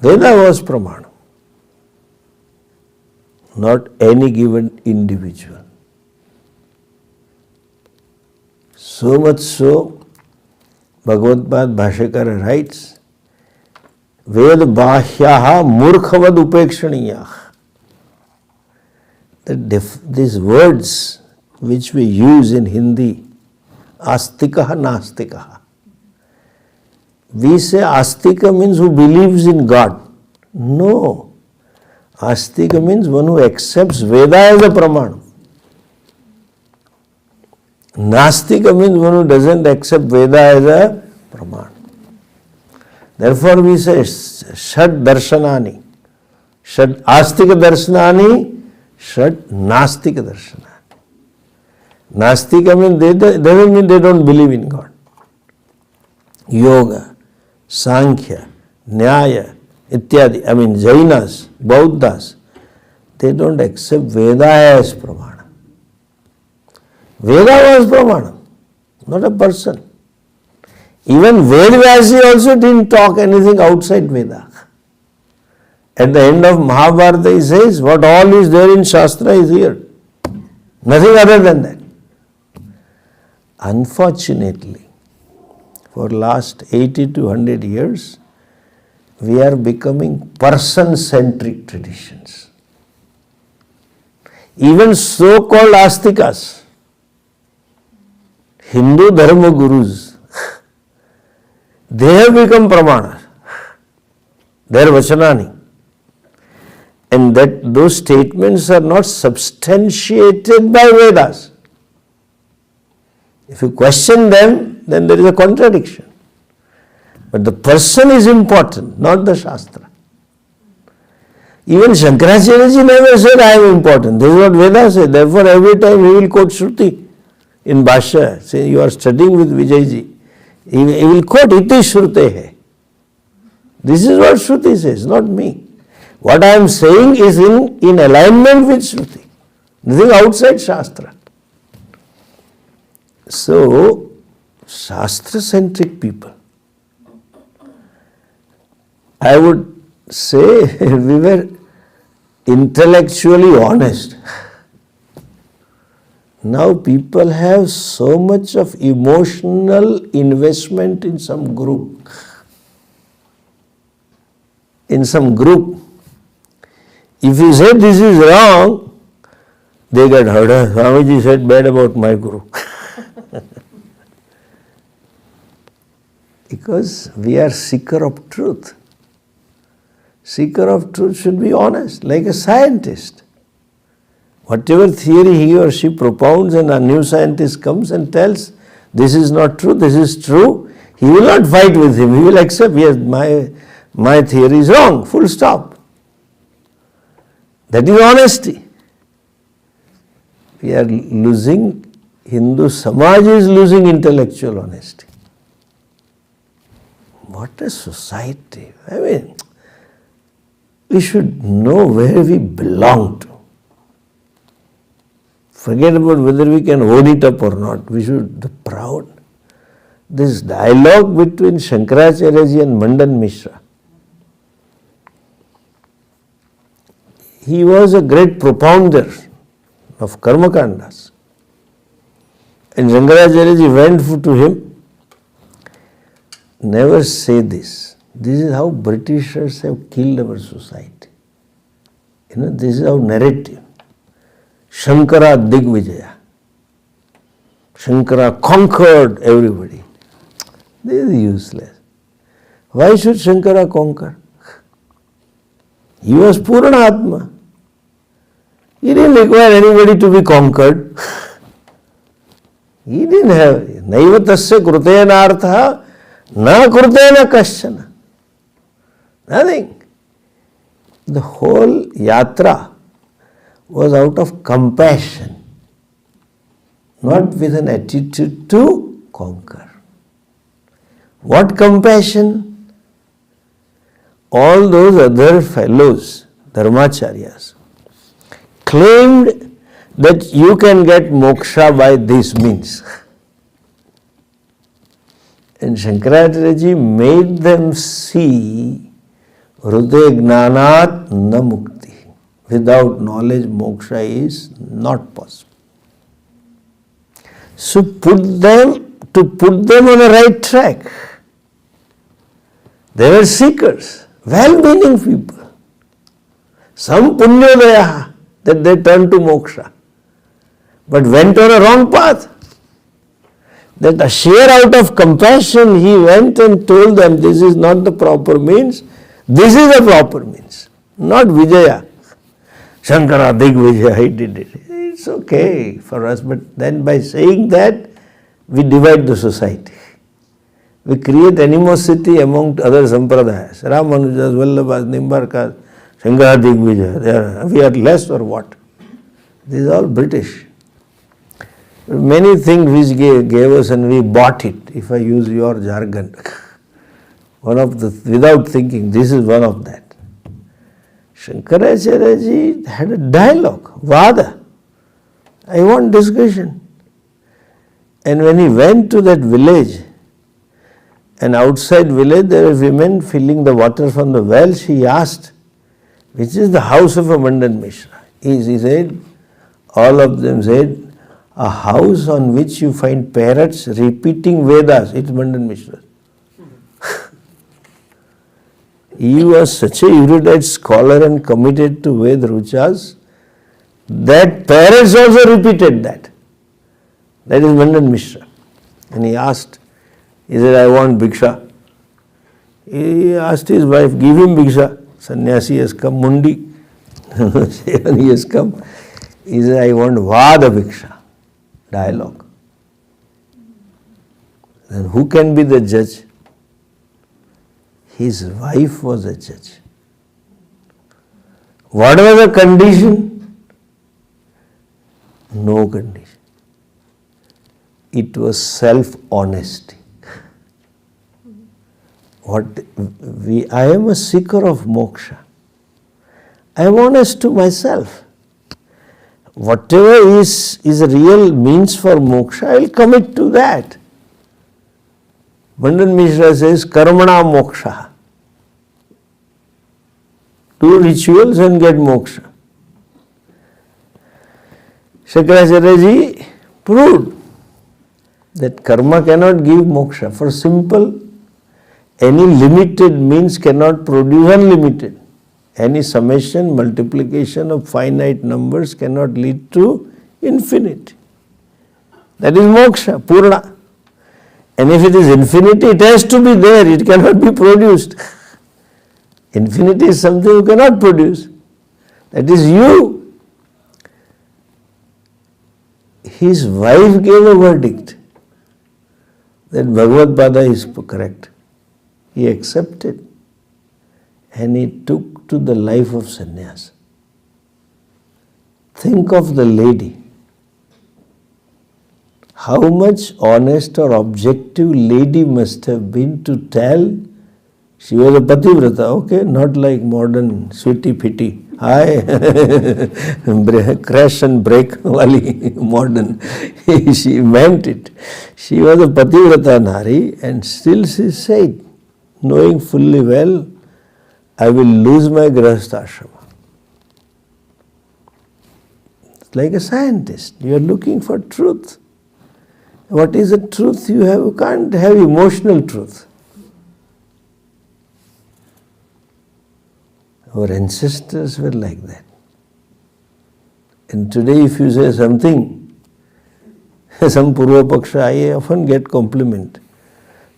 Veda was Pramana, not any given individual. So much so, Bhagavad Bhashyakara writes, Ved Bahyaha Murkhavad Upekshaniyah. These words which we use in Hindi, Astikaha Nastikaha. We say Astika means who believes in God. No. Astika means one who accepts Veda as a Pramana. Nastika means one who doesn't accept Veda as a Pramana. Therefore we say Shad Darshanani. Shad Astika Darshanani, Shad Nastika Darshanani. Nastika means doesn't mean they don't believe in God. Yoga, Sankhya, Nyaya, Ityadi, Jainas, Bauddhas, they don't accept Veda as Pramana. Veda was Pramana, not a person. Even Vedvyasi also didn't talk anything outside Veda. At the end of Mahabharata he says, what all is there in Shastra is here. Nothing other than that. Unfortunately, for last 80 to 100 years, we are becoming person-centric traditions. Even so-called astikas, Hindu dharma gurus, they have become pramana. They are vachanani. And that those statements are not substantiated by Vedas. If you question them, then there is a contradiction. But the person is important, not the Shastra. Even Shankaracharya never said, I am important. This is what Vedas say. Therefore, every time he will quote Shruti in Bhashya. Say, you are studying with Vijayji. He will quote, Iti Shrutehe. This is what Shruti says, not me. What I am saying is in alignment with Shruti. Nothing outside Shastra. So, Shastra-centric people, I would say we were intellectually honest. Now people have so much of emotional investment in some group. In some group. If you say this is wrong, they get hurt. Swamiji said bad about my guru. Because we are seeker of truth. Seeker of truth should be honest, like a scientist. Whatever theory he or she propounds and a new scientist comes and tells, this is not true, this is true, he will not fight with him. He will accept, yes, my theory is wrong, full stop. That is honesty. We are losing, Hindu Samaj is losing intellectual honesty. What a society. I mean, we should know where we belong to. Forget about whether we can hold it up or not. We should be proud. This dialogue between Shankaracharya and Mandan Mishra. He was a great propounder of Karmakandas. And Shankaracharya went to him. Never say this. This is how Britishers have killed our society. This is our narrative. Shankara Digvijaya. Shankara conquered everybody. This is useless. Why should Shankara conquer? He was Purana Atma. He didn't require anybody to be conquered. He didn't have. Naiva tasya krutena artha na krutena kasyana. Nothing. The whole yatra was out of compassion, not with an attitude to conquer. What compassion? All those other fellows, dharmacharyas, claimed that you can get moksha by this means. And Shankaracharya made them see Hruday Gnanat na mukti. Without knowledge, moksha is not possible. So put them on the right track. They were seekers, well-meaning people. Some punyodaya that they turned to moksha, but went on a wrong path. That sheer out of compassion he went and told them this is not the proper means, this is the proper means, not Vijaya. Shankara Digvijaya, he did it. It's okay for us, but then by saying that, we divide the society. We create animosity among other sampradayas. Ramanujas, Vallabhas, Nimbarkas, Shankara Digvijaya. We are less or what? This is all British. Many things which gave us and we bought it, if I use your jargon. Without thinking, this is one of that. Shankaracharya had a dialogue, vada. I want discussion. And when he went to that village, And outside village there were women filling the water from the well. She asked, which is the house of a Mandan Mishra? He said, all of them said, a house on which you find parrots repeating Vedas. It's Mandan Mishra. He was such a erudite scholar and committed to Ved Ruchas that parrots also repeated that. That is Mandan Mishra. And he asked, he said, I want Bhiksha. He asked his wife, give him Bhiksha. Sannyasi has come, Mundi. He has come. He said, I want Vada Bhiksha. Dialogue. Then who can be the judge? His wife was a judge. What was the condition? No condition. It was self-honesty. I am a seeker of moksha. I am honest to myself. Whatever is a real means for moksha, I will commit to that. Mandan Mishra says, karmana moksha. Do rituals and get moksha. Shankaracharya ji proved that karma cannot give moksha. For simple, any limited means cannot produce unlimited. Any summation, multiplication of finite numbers cannot lead to infinity. That is moksha, purna. And if it is infinity, it has to be there, it cannot be produced. Infinity is something you cannot produce. That is you. His wife gave a verdict that Bhagavad Pada is correct. He accepted and he took to the life of sannyas. Think of the lady. How much honest or objective lady must have been to tell she was a pativrata, okay, not like modern sweetie pitty. Hi, crash and break wali, modern. She meant it. She was a pativrata nari and still she said, knowing fully well, I will lose my grahastha ashrama. Like a scientist, you are looking for truth. What is the truth you have? You can't have emotional truth. Our ancestors were like that. And today if you say something, some Purva Paksha, I often get compliment.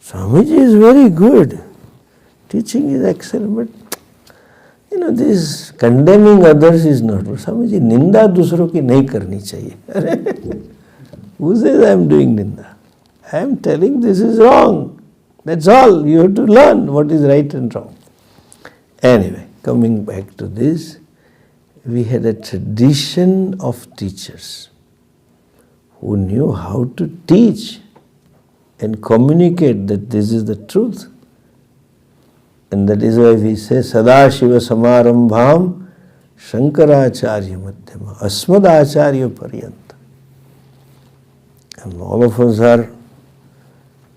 Swamiji is very good. Teaching is excellent, but this condemning others is not. Swamiji, ninda dusro ki nahi karni chahiye. Who says I am doing ninda? I am telling this is wrong. That's all. You have to learn what is right and wrong. Anyway, coming back to this, we had a tradition of teachers who knew how to teach and communicate that this is the truth. And that is why we say, Sadashiva Samarambham Shankaracharya Madhyama Asmadacharya Paryanta. And all of us are,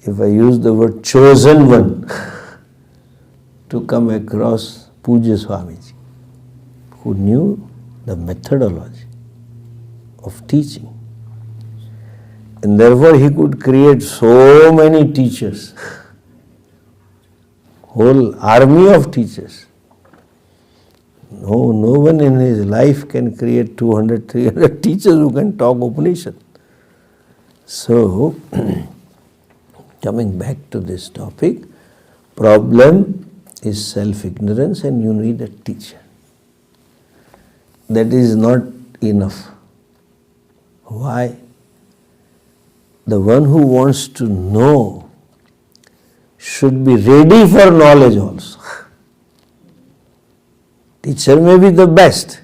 if I use the word chosen one, to come across Pujya Swamiji, who knew the methodology of teaching. And therefore he could create so many teachers, whole army of teachers. No one in his life can create 200, 300 teachers who can talk Upanishad. So, coming back to this topic, problem is self-ignorance and you need a teacher. That is not enough. Why? The one who wants to know should be ready for knowledge also. Teacher may be the best,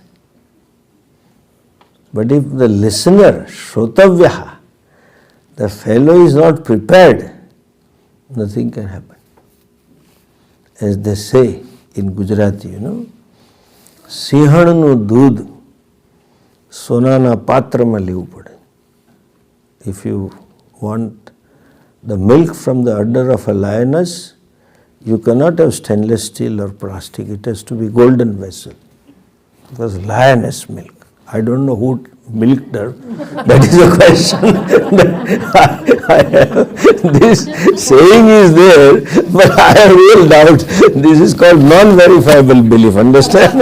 but if the listener, Shrotavyaha, the fellow is not prepared, nothing can happen. As they say in Gujarati, સિંહણનું દૂધ સોનાના પાત્રમાં લેવું પડે. If you want the milk from the udder of a lioness, you cannot have stainless steel or plastic. It has to be golden vessel. It was lioness milk. I don't know who milked her. That is a question. This saying is there, but I have real doubt. This is called non-verifiable belief. Understand?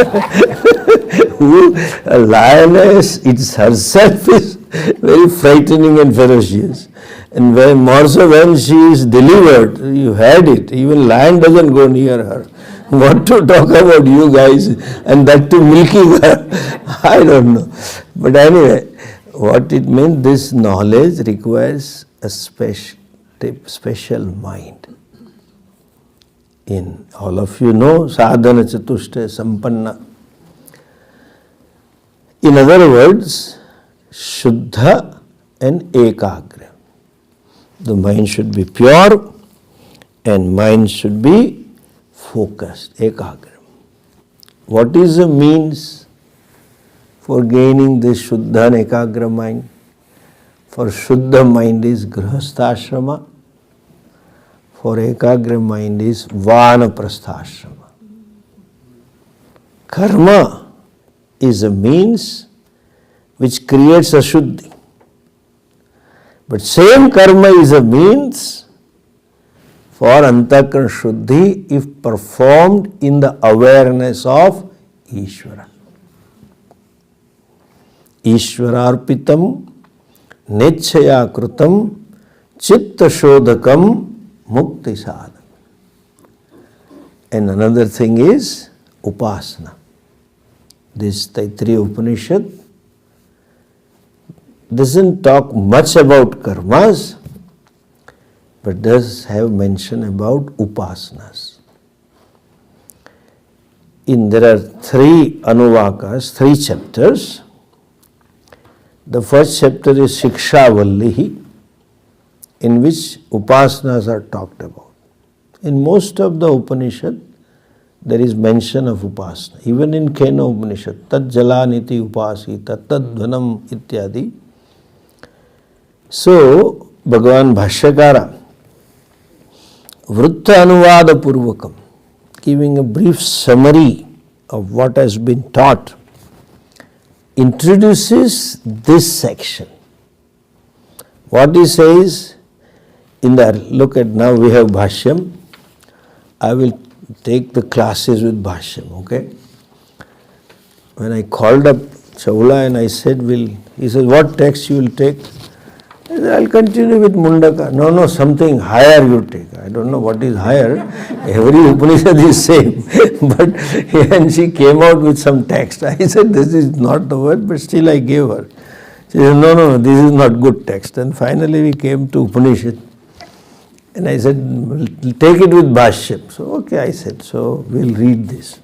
A lioness, it's herself is very frightening and ferocious. And more so when she is delivered, you had it. Even lion doesn't go near her. What to talk about you guys, and that to milking her. I don't know. But anyway, what it means, this knowledge requires a special mind. In all of you know, sadhana chatushta sampanna. In other words, shuddha and ekagra. The mind should be pure and mind should be focused, ekagra. What is the means for gaining this shuddha and ekagra mind? For shuddha mind is grihastha-ashrama, for ekagra mind is vanaprastha-ashrama. Karma is a means which creates a shuddhi. But same karma is a means for antakarana shuddhi if performed in the awareness of Ishvara. Ishvararpitam nechaya krutam chitta shodhakam mukti sadhakam. And another thing is upasana. This Taittiriya Upanishad doesn't talk much about karmas, but does have mention about upasanas. There are 3 anuvakas, 3 chapters. The first chapter is Shikshavalli, in which upasanas are talked about. In most of the Upanishad, there is mention of upasana. Even in Kena Upanishad, Tad Jalaniti Upasita, Tad Dhanam ityadi. So, Bhagavan Bhashyakara, Vritta Anuvada Purvakam, giving a brief summary of what has been taught, introduces this section. What he says, look at now we have Bhashyam. I will take the classes with Bhashyam, okay? When I called up Chaula and I said, he said, what text you will take? I said, I'll continue with Mundaka. No, something higher you take. I don't know what is higher. Every Upanishad is same. But and she came out with some text. I said, this is not the word, but still I gave her. She said, no, this is not good text. And finally we came to Upanishad. And I said, take it with Bhashyam. So, okay, I said, so we'll read this.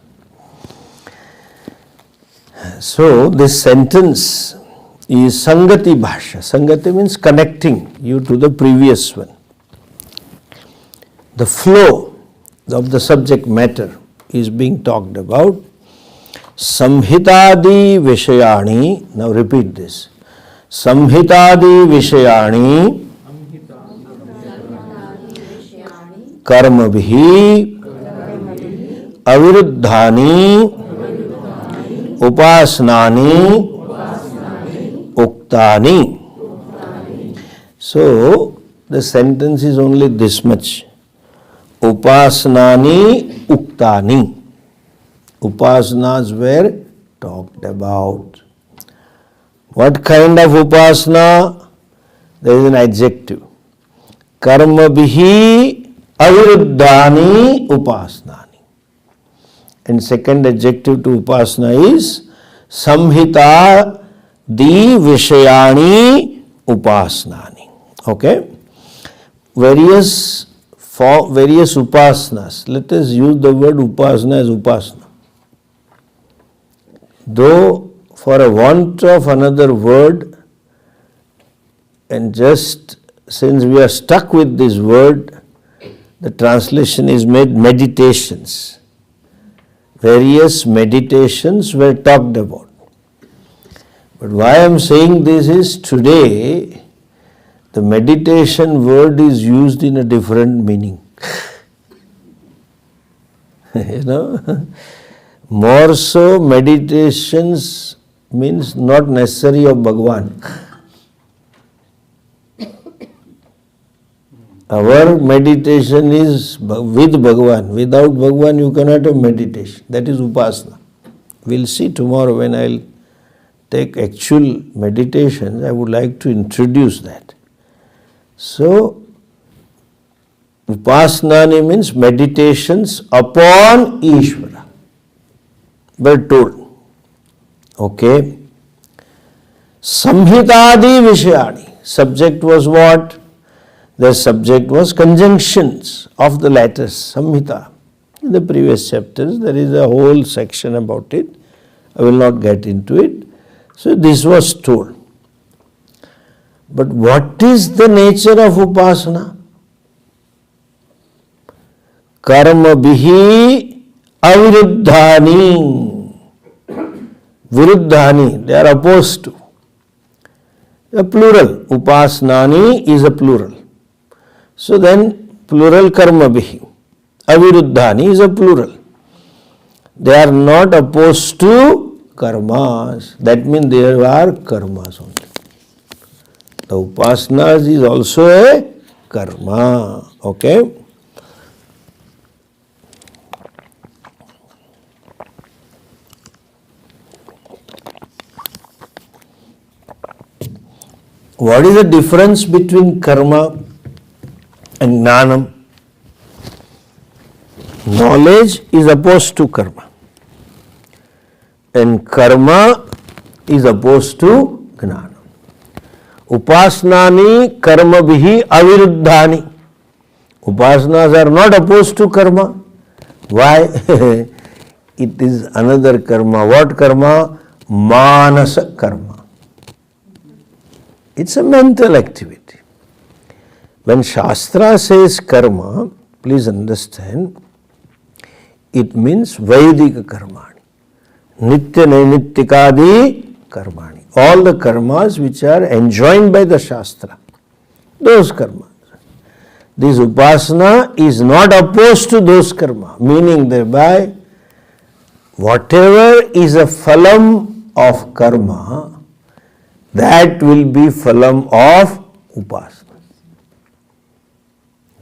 So, this sentence is Sangati Bhashya. Sangati means connecting you to the previous one. The flow of the subject matter is being talked about. Samhitadi Vishayani. Now repeat this. Samhitadi Vishayani Karmabhi Aviruddhani Upasnani Uktani. So, the sentence is only this much. Upasnani Uktani. Upasanas were talked about. What kind of upasana? There is an adjective. Karma bihi aviruddhani upasnani. And second adjective to upasana is samhita di vishayani upasnani. Okay? Various upasanas. Let us use the word upasana as upasana. Though for a want of another word, and just since we are stuck with this word, the translation is made meditations. Various meditations were talked about. But why I am saying this is today the meditation word is used in a different meaning. More so meditations means not necessary of Bhagavan. Our meditation is with Bhagavan. Without Bhagavan you cannot have meditation. That is upasana. We'll see tomorrow when I'll take actual meditation. I would like to introduce that. So, upasana means meditations upon Ishvara. We're told. Okay. Samhitadi Vishayani. Subject was what? The subject was conjunctions of the letters, Samhita. In the previous chapters, there is a whole section about it. I will not get into it. So, this was told. But what is the nature of upasana? Karma bihi aviruddhani. Viruddhani, they are opposed to. A plural. Upasnani is a plural. So then, plural karma bihi. Aviruddhani is a plural. They are not opposed to karmas. That means there are karmas only. The upasanas is also a karma. Okay? What is the difference between karma and gnanam? Knowledge is opposed to karma. And karma is opposed to gnana. Upasnani karma bihi aviruddhani. Upasanas are not opposed to karma. Why? It is another karma. What karma? Manasa karma. It's a mental activity. When Shastra says karma, please understand, it means Vaidika karmani. Nitya nainittikadi karmani. All the karmas which are enjoined by the Shastra. Those karmas. This upasana is not opposed to those karma. Meaning thereby, whatever is a phalam of karma, that will be phalam of upasana.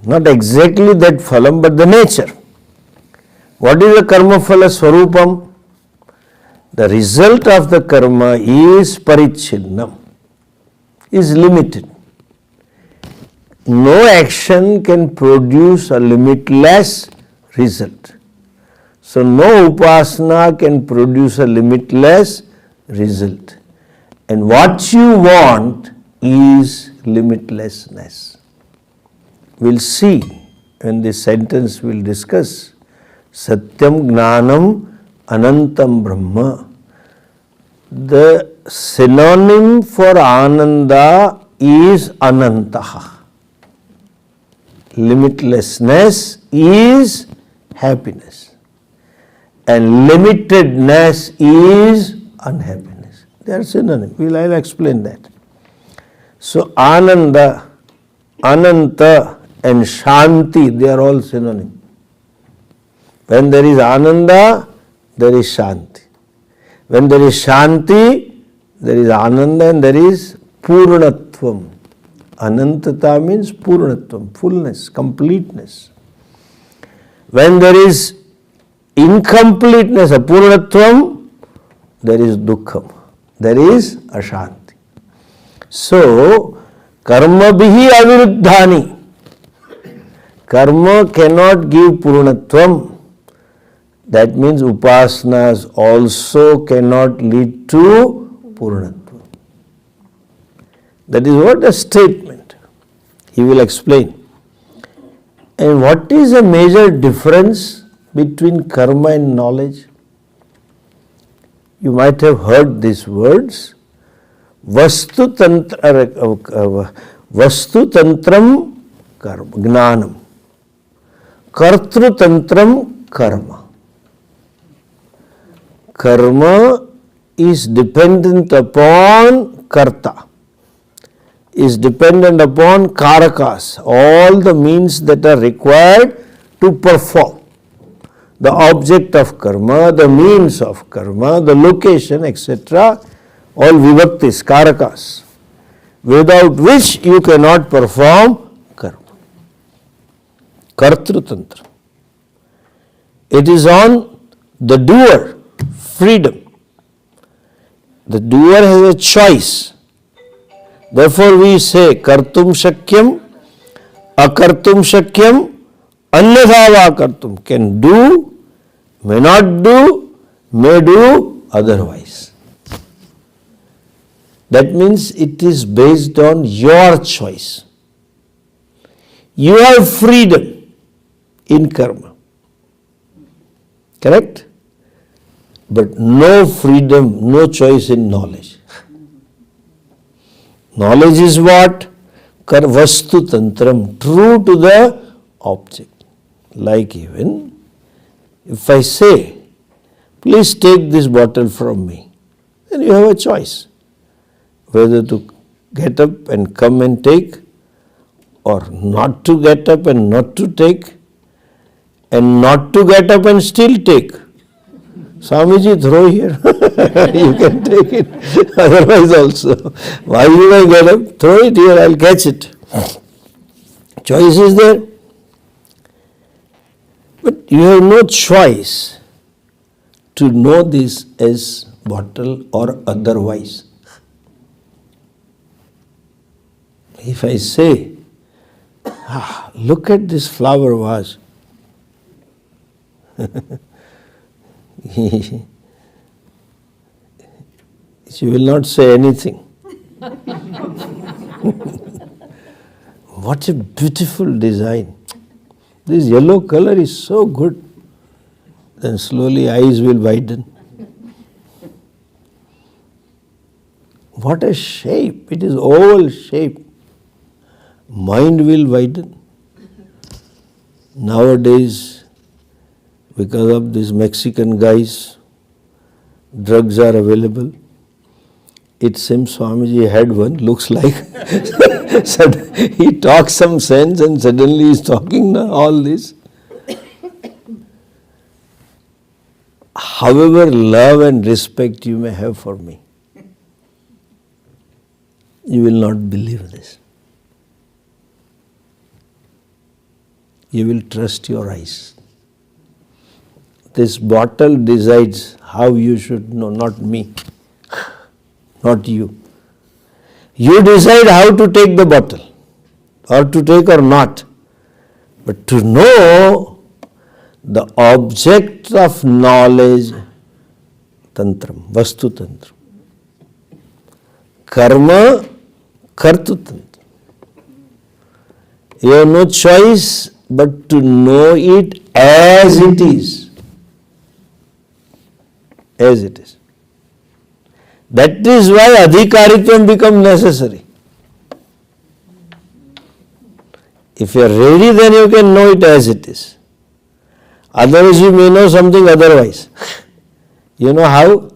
Not exactly that phalam, but the nature. What is the karma phala swarupam? The result of the karma is parichinnam, is limited. No action can produce a limitless result. So no upasana can produce a limitless result. And what you want is limitlessness. We'll see when this sentence we'll discuss. Satyam Gnanam Anantam Brahma. The synonym for Ananda is Anantaha. Limitlessness is happiness. And limitedness is unhappiness. They are synonyms. I'll explain that. So Ananda, Ananta and Shanti, they are all synonyms. When there is Ananda, there is Shanti. When there is Shanti, there is Ananda and there is Purnatvam. Anantata means Purnatvam, fullness, completeness. When there is incompleteness, Apurnatvam, there is Dukkham, there is Ashanti. So, karma bihi aviruddhani. Karma cannot give Purnatvam. That means upasanas also cannot lead to Purnatva. That is what the statement. He will explain. And what is the major difference between karma and knowledge? You might have heard these words. Vastu tantram karma, gnanam. Kartru tantram karma. Karma is dependent upon karta. is dependent upon karakas, all the means that are required to perform. The object of karma, the means of karma, the location, etc., all vibhaktis, karakas, without which you cannot perform karma. Kartru tantra. It is on the doer, freedom. The doer has a choice. Therefore we say kartum shakyam, akartum shakyam, anyatha va kartum. Can do, may not do, may do otherwise. That means it is based on your choice. You have freedom in karma. Correct? But no freedom, no choice in knowledge. Knowledge is what? Vastu tantram, true to the object. Like even if I say, please take this bottle from me, then you have a choice whether to get up and come and take, or not to get up and not to take, and not to get up and still take. Swamiji, throw here. You can take it. Otherwise also. Why should I get up? Throw it here, I'll catch it. Choice is there. But you have no choice to know this as bottle or otherwise. If I say, look at this flower vase. She will not say anything. What a beautiful design. This yellow color is so good. Then slowly eyes will widen. What a shape. It is oval shape. Mind will widen. Nowadays, because of these Mexican guys, drugs are available. It seems Swamiji had one, looks like. He talks some sense and suddenly he is talking all this. However love and respect you may have for me, you will not believe this. You will trust your eyes. This bottle decides how you should know, not me, not you. You decide how to take the bottle, or to take or not. But to know the object of knowledge, tantram, vastu tantram. Karma, kartu tantram. You have no choice but to know it as it is. As it is. That is why adhikaritvam becomes necessary. If you are ready, then you can know it as it is. Otherwise you may know something otherwise. You know how?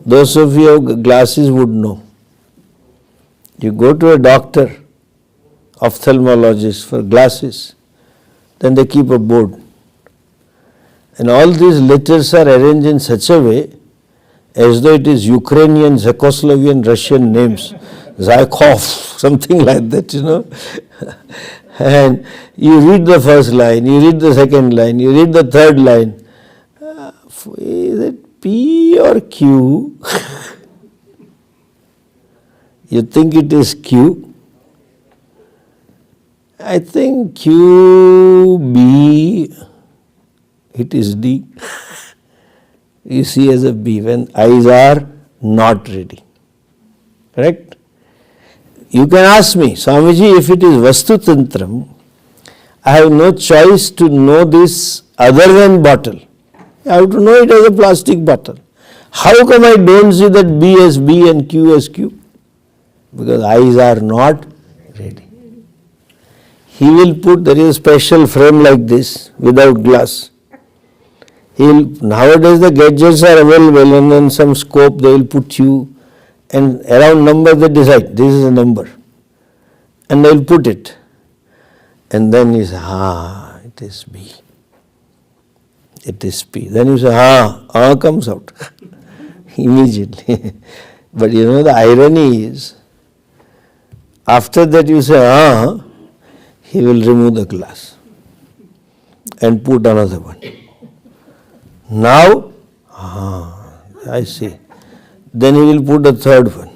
Those of you who have glasses would know. You go to a doctor, ophthalmologist for glasses, then they keep a board. And all these letters are arranged in such a way as though it is Ukrainian, Czechoslovakian, Russian names. Zykov, something like that, you know. And you read the first line, you read the second line, you read the third line. Is it P or Q? You think it is Q. I think QB, it is D. You see as a B when eyes are not ready. Correct? You can ask me, Swamiji, if it is Vastu Tantram, I have no choice to know this other than bottle. I have to know it as a plastic bottle. How come I don't see that B as B and Q as Q? Because eyes are not ready. He will put, there is a special frame like this without glass. Nowadays the gadgets are available, and then some scope they will put you, and around number they decide, this is a number. and I will put it. And then you say, it is B. It is P. Then you say, comes out immediately. But you know the irony is, after that you say, he will remove the glass and put another one. Now, I see. Then he will put a third one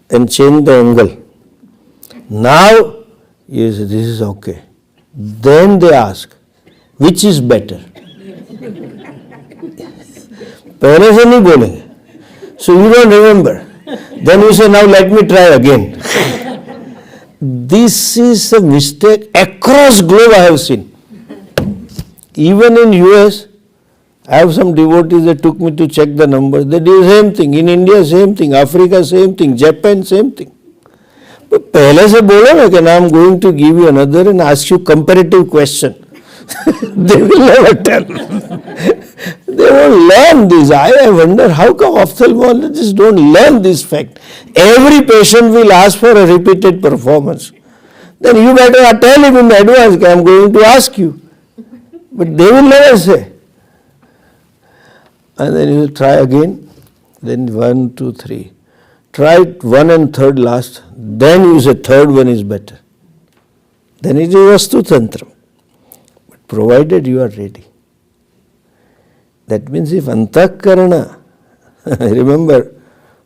and change the angle. Now, you say, this is okay. Then they ask, which is better? पहले से नहीं बोलेंगे. So you don't remember. Then you say, now let me try again. This is a mistake across globe I have seen. Even in US, I have some devotees that took me to check the numbers. They do the same thing. In India, same thing. Africa, same thing. Japan, same thing. But पहले से बोलो ना कि I am going to give you another and ask you comparative question. They will never tell. They won't learn this. I wonder how come ophthalmologists don't learn this fact. Every patient will ask for a repeated performance. Then you better tell him in advance, I am going to ask you. But they will never say. And then you try again. Then 1, 2, 3. Try 1 and 3rd last. Then you say 3rd one is better. Then it is Vastu Tantram. But provided you are ready. That means if Antakarana, remember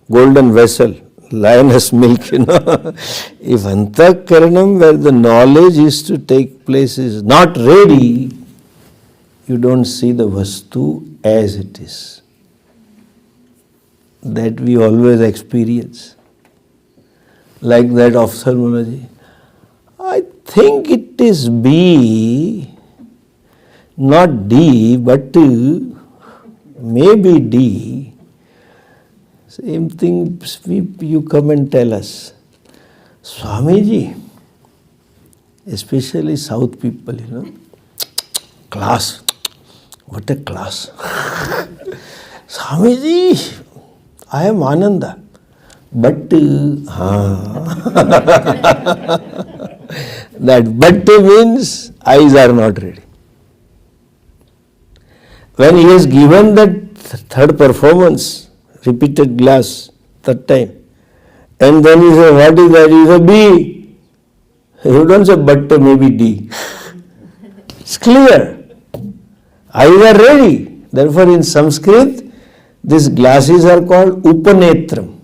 golden vessel, lioness milk, if Antakaranam where the knowledge is to take place is not ready, you don't see the Vastu as it is. That we always experience. Like that ophthalmology. I think it is B, not D, but maybe D. Same thing, you come and tell us. Swamiji, especially South people, class. What a class. Swamiji, I am Ananda. But, that but means eyes are not ready. When he has given that third performance, repeated glass, third time, and then he says, what is that? He says, B. You don't say, but maybe D. It's clear. Eyes are ready. Therefore, in Sanskrit, these glasses are called Upanetram.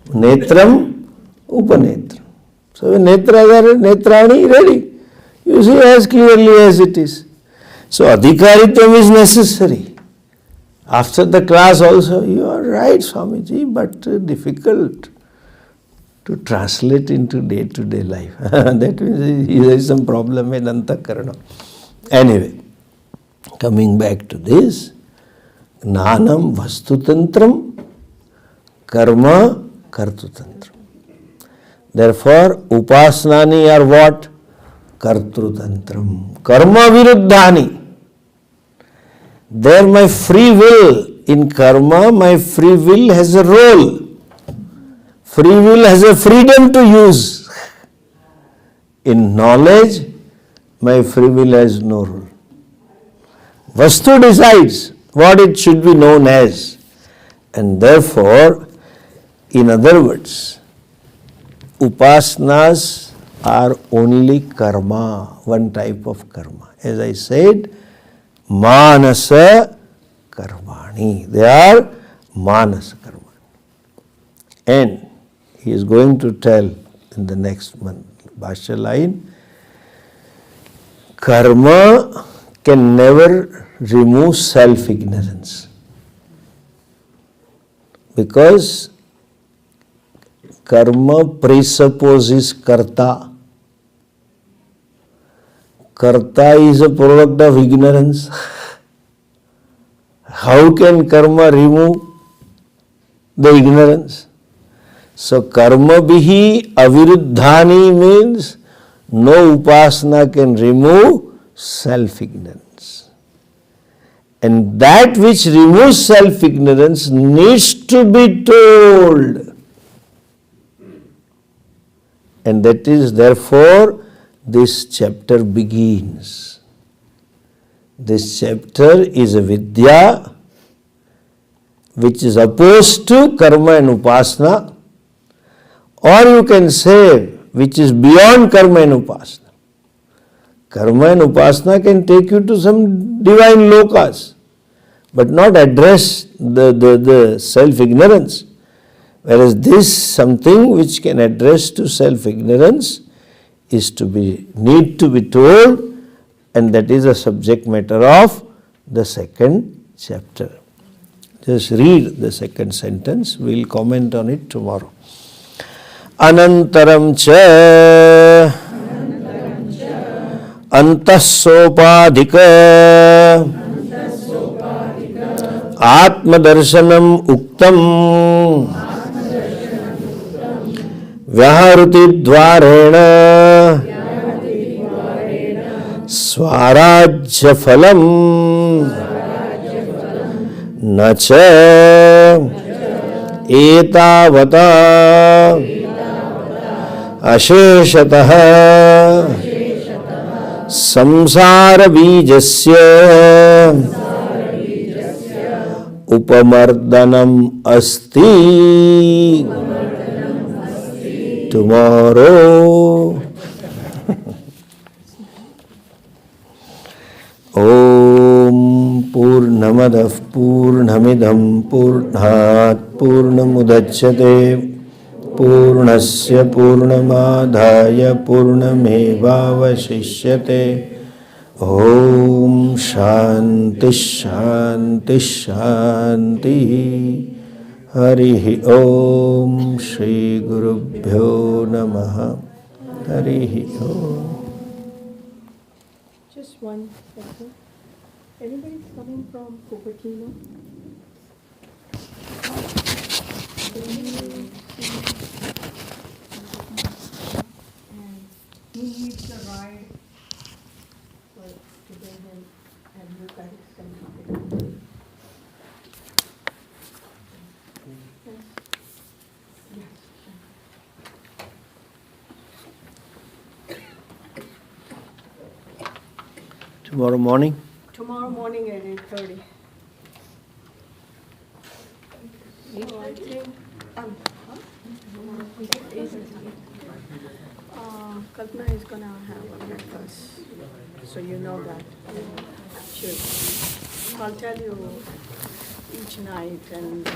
Netram, Upanetram. So, when netras are netrani, ready. You see as clearly as it is. So, adhikaritvam is necessary. After the class also, you are right, Swamiji, but difficult to translate into day-to-day life. That means there is some problem in Antakarana. Anyway, coming back to this, Gnanam Vastutantram, Karma Kartutantram. Therefore, Upasnani are what? Kartrutantram. Karma Viruddhani. There my free will, in karma my free will has a role. Free will has a freedom to use. In knowledge, my free will has no role. Vastu decides what it should be known as. And therefore, in other words, upasnas are only karma, one type of karma. As I said, manasa karmani. They are manasa karmani. And he is going to tell in the next month, Bhashya line, karma can never remove self-ignorance. Because karma presupposes karta. Karta is a product of ignorance. How can karma remove the ignorance? So karma bihi aviruddhani means no upasana can remove self-ignorance. And that which removes self-ignorance needs to be told. And that is therefore this chapter begins. This chapter is a vidya which is opposed to karma and upasana, or you can say which is beyond karma and upasana. Karma and upasana can take you to some divine lokas, but not address the self-ignorance. Whereas this, something which can address to self-ignorance, need to be told, and that is the subject matter of the second chapter. Just read the second sentence, we will comment on it tomorrow. Anantaram cha antasopadhika atmadarshanam uktam vyaharuti dvarena swarajya phalam nacha etavata asheshatah samsara bijasya upamardanam asti. Tomorrow. Om Purnamadah Purnamidam Purnat Purnamudachyate Purnasya Purnamadhaya Purnamevavashishyate. Om Shanti Shanti Shanti. Harihi Om Shri Gurubhyo Namaha. Harihi Om. Just one second. Anybody coming from Cupertino? And he needs a ride for today and you guys can pick it up. Tomorrow morning? Tomorrow morning at 8:30. I think, Kalpana is gonna have a breakfast, so you know that. Sure. I'll tell you each night and,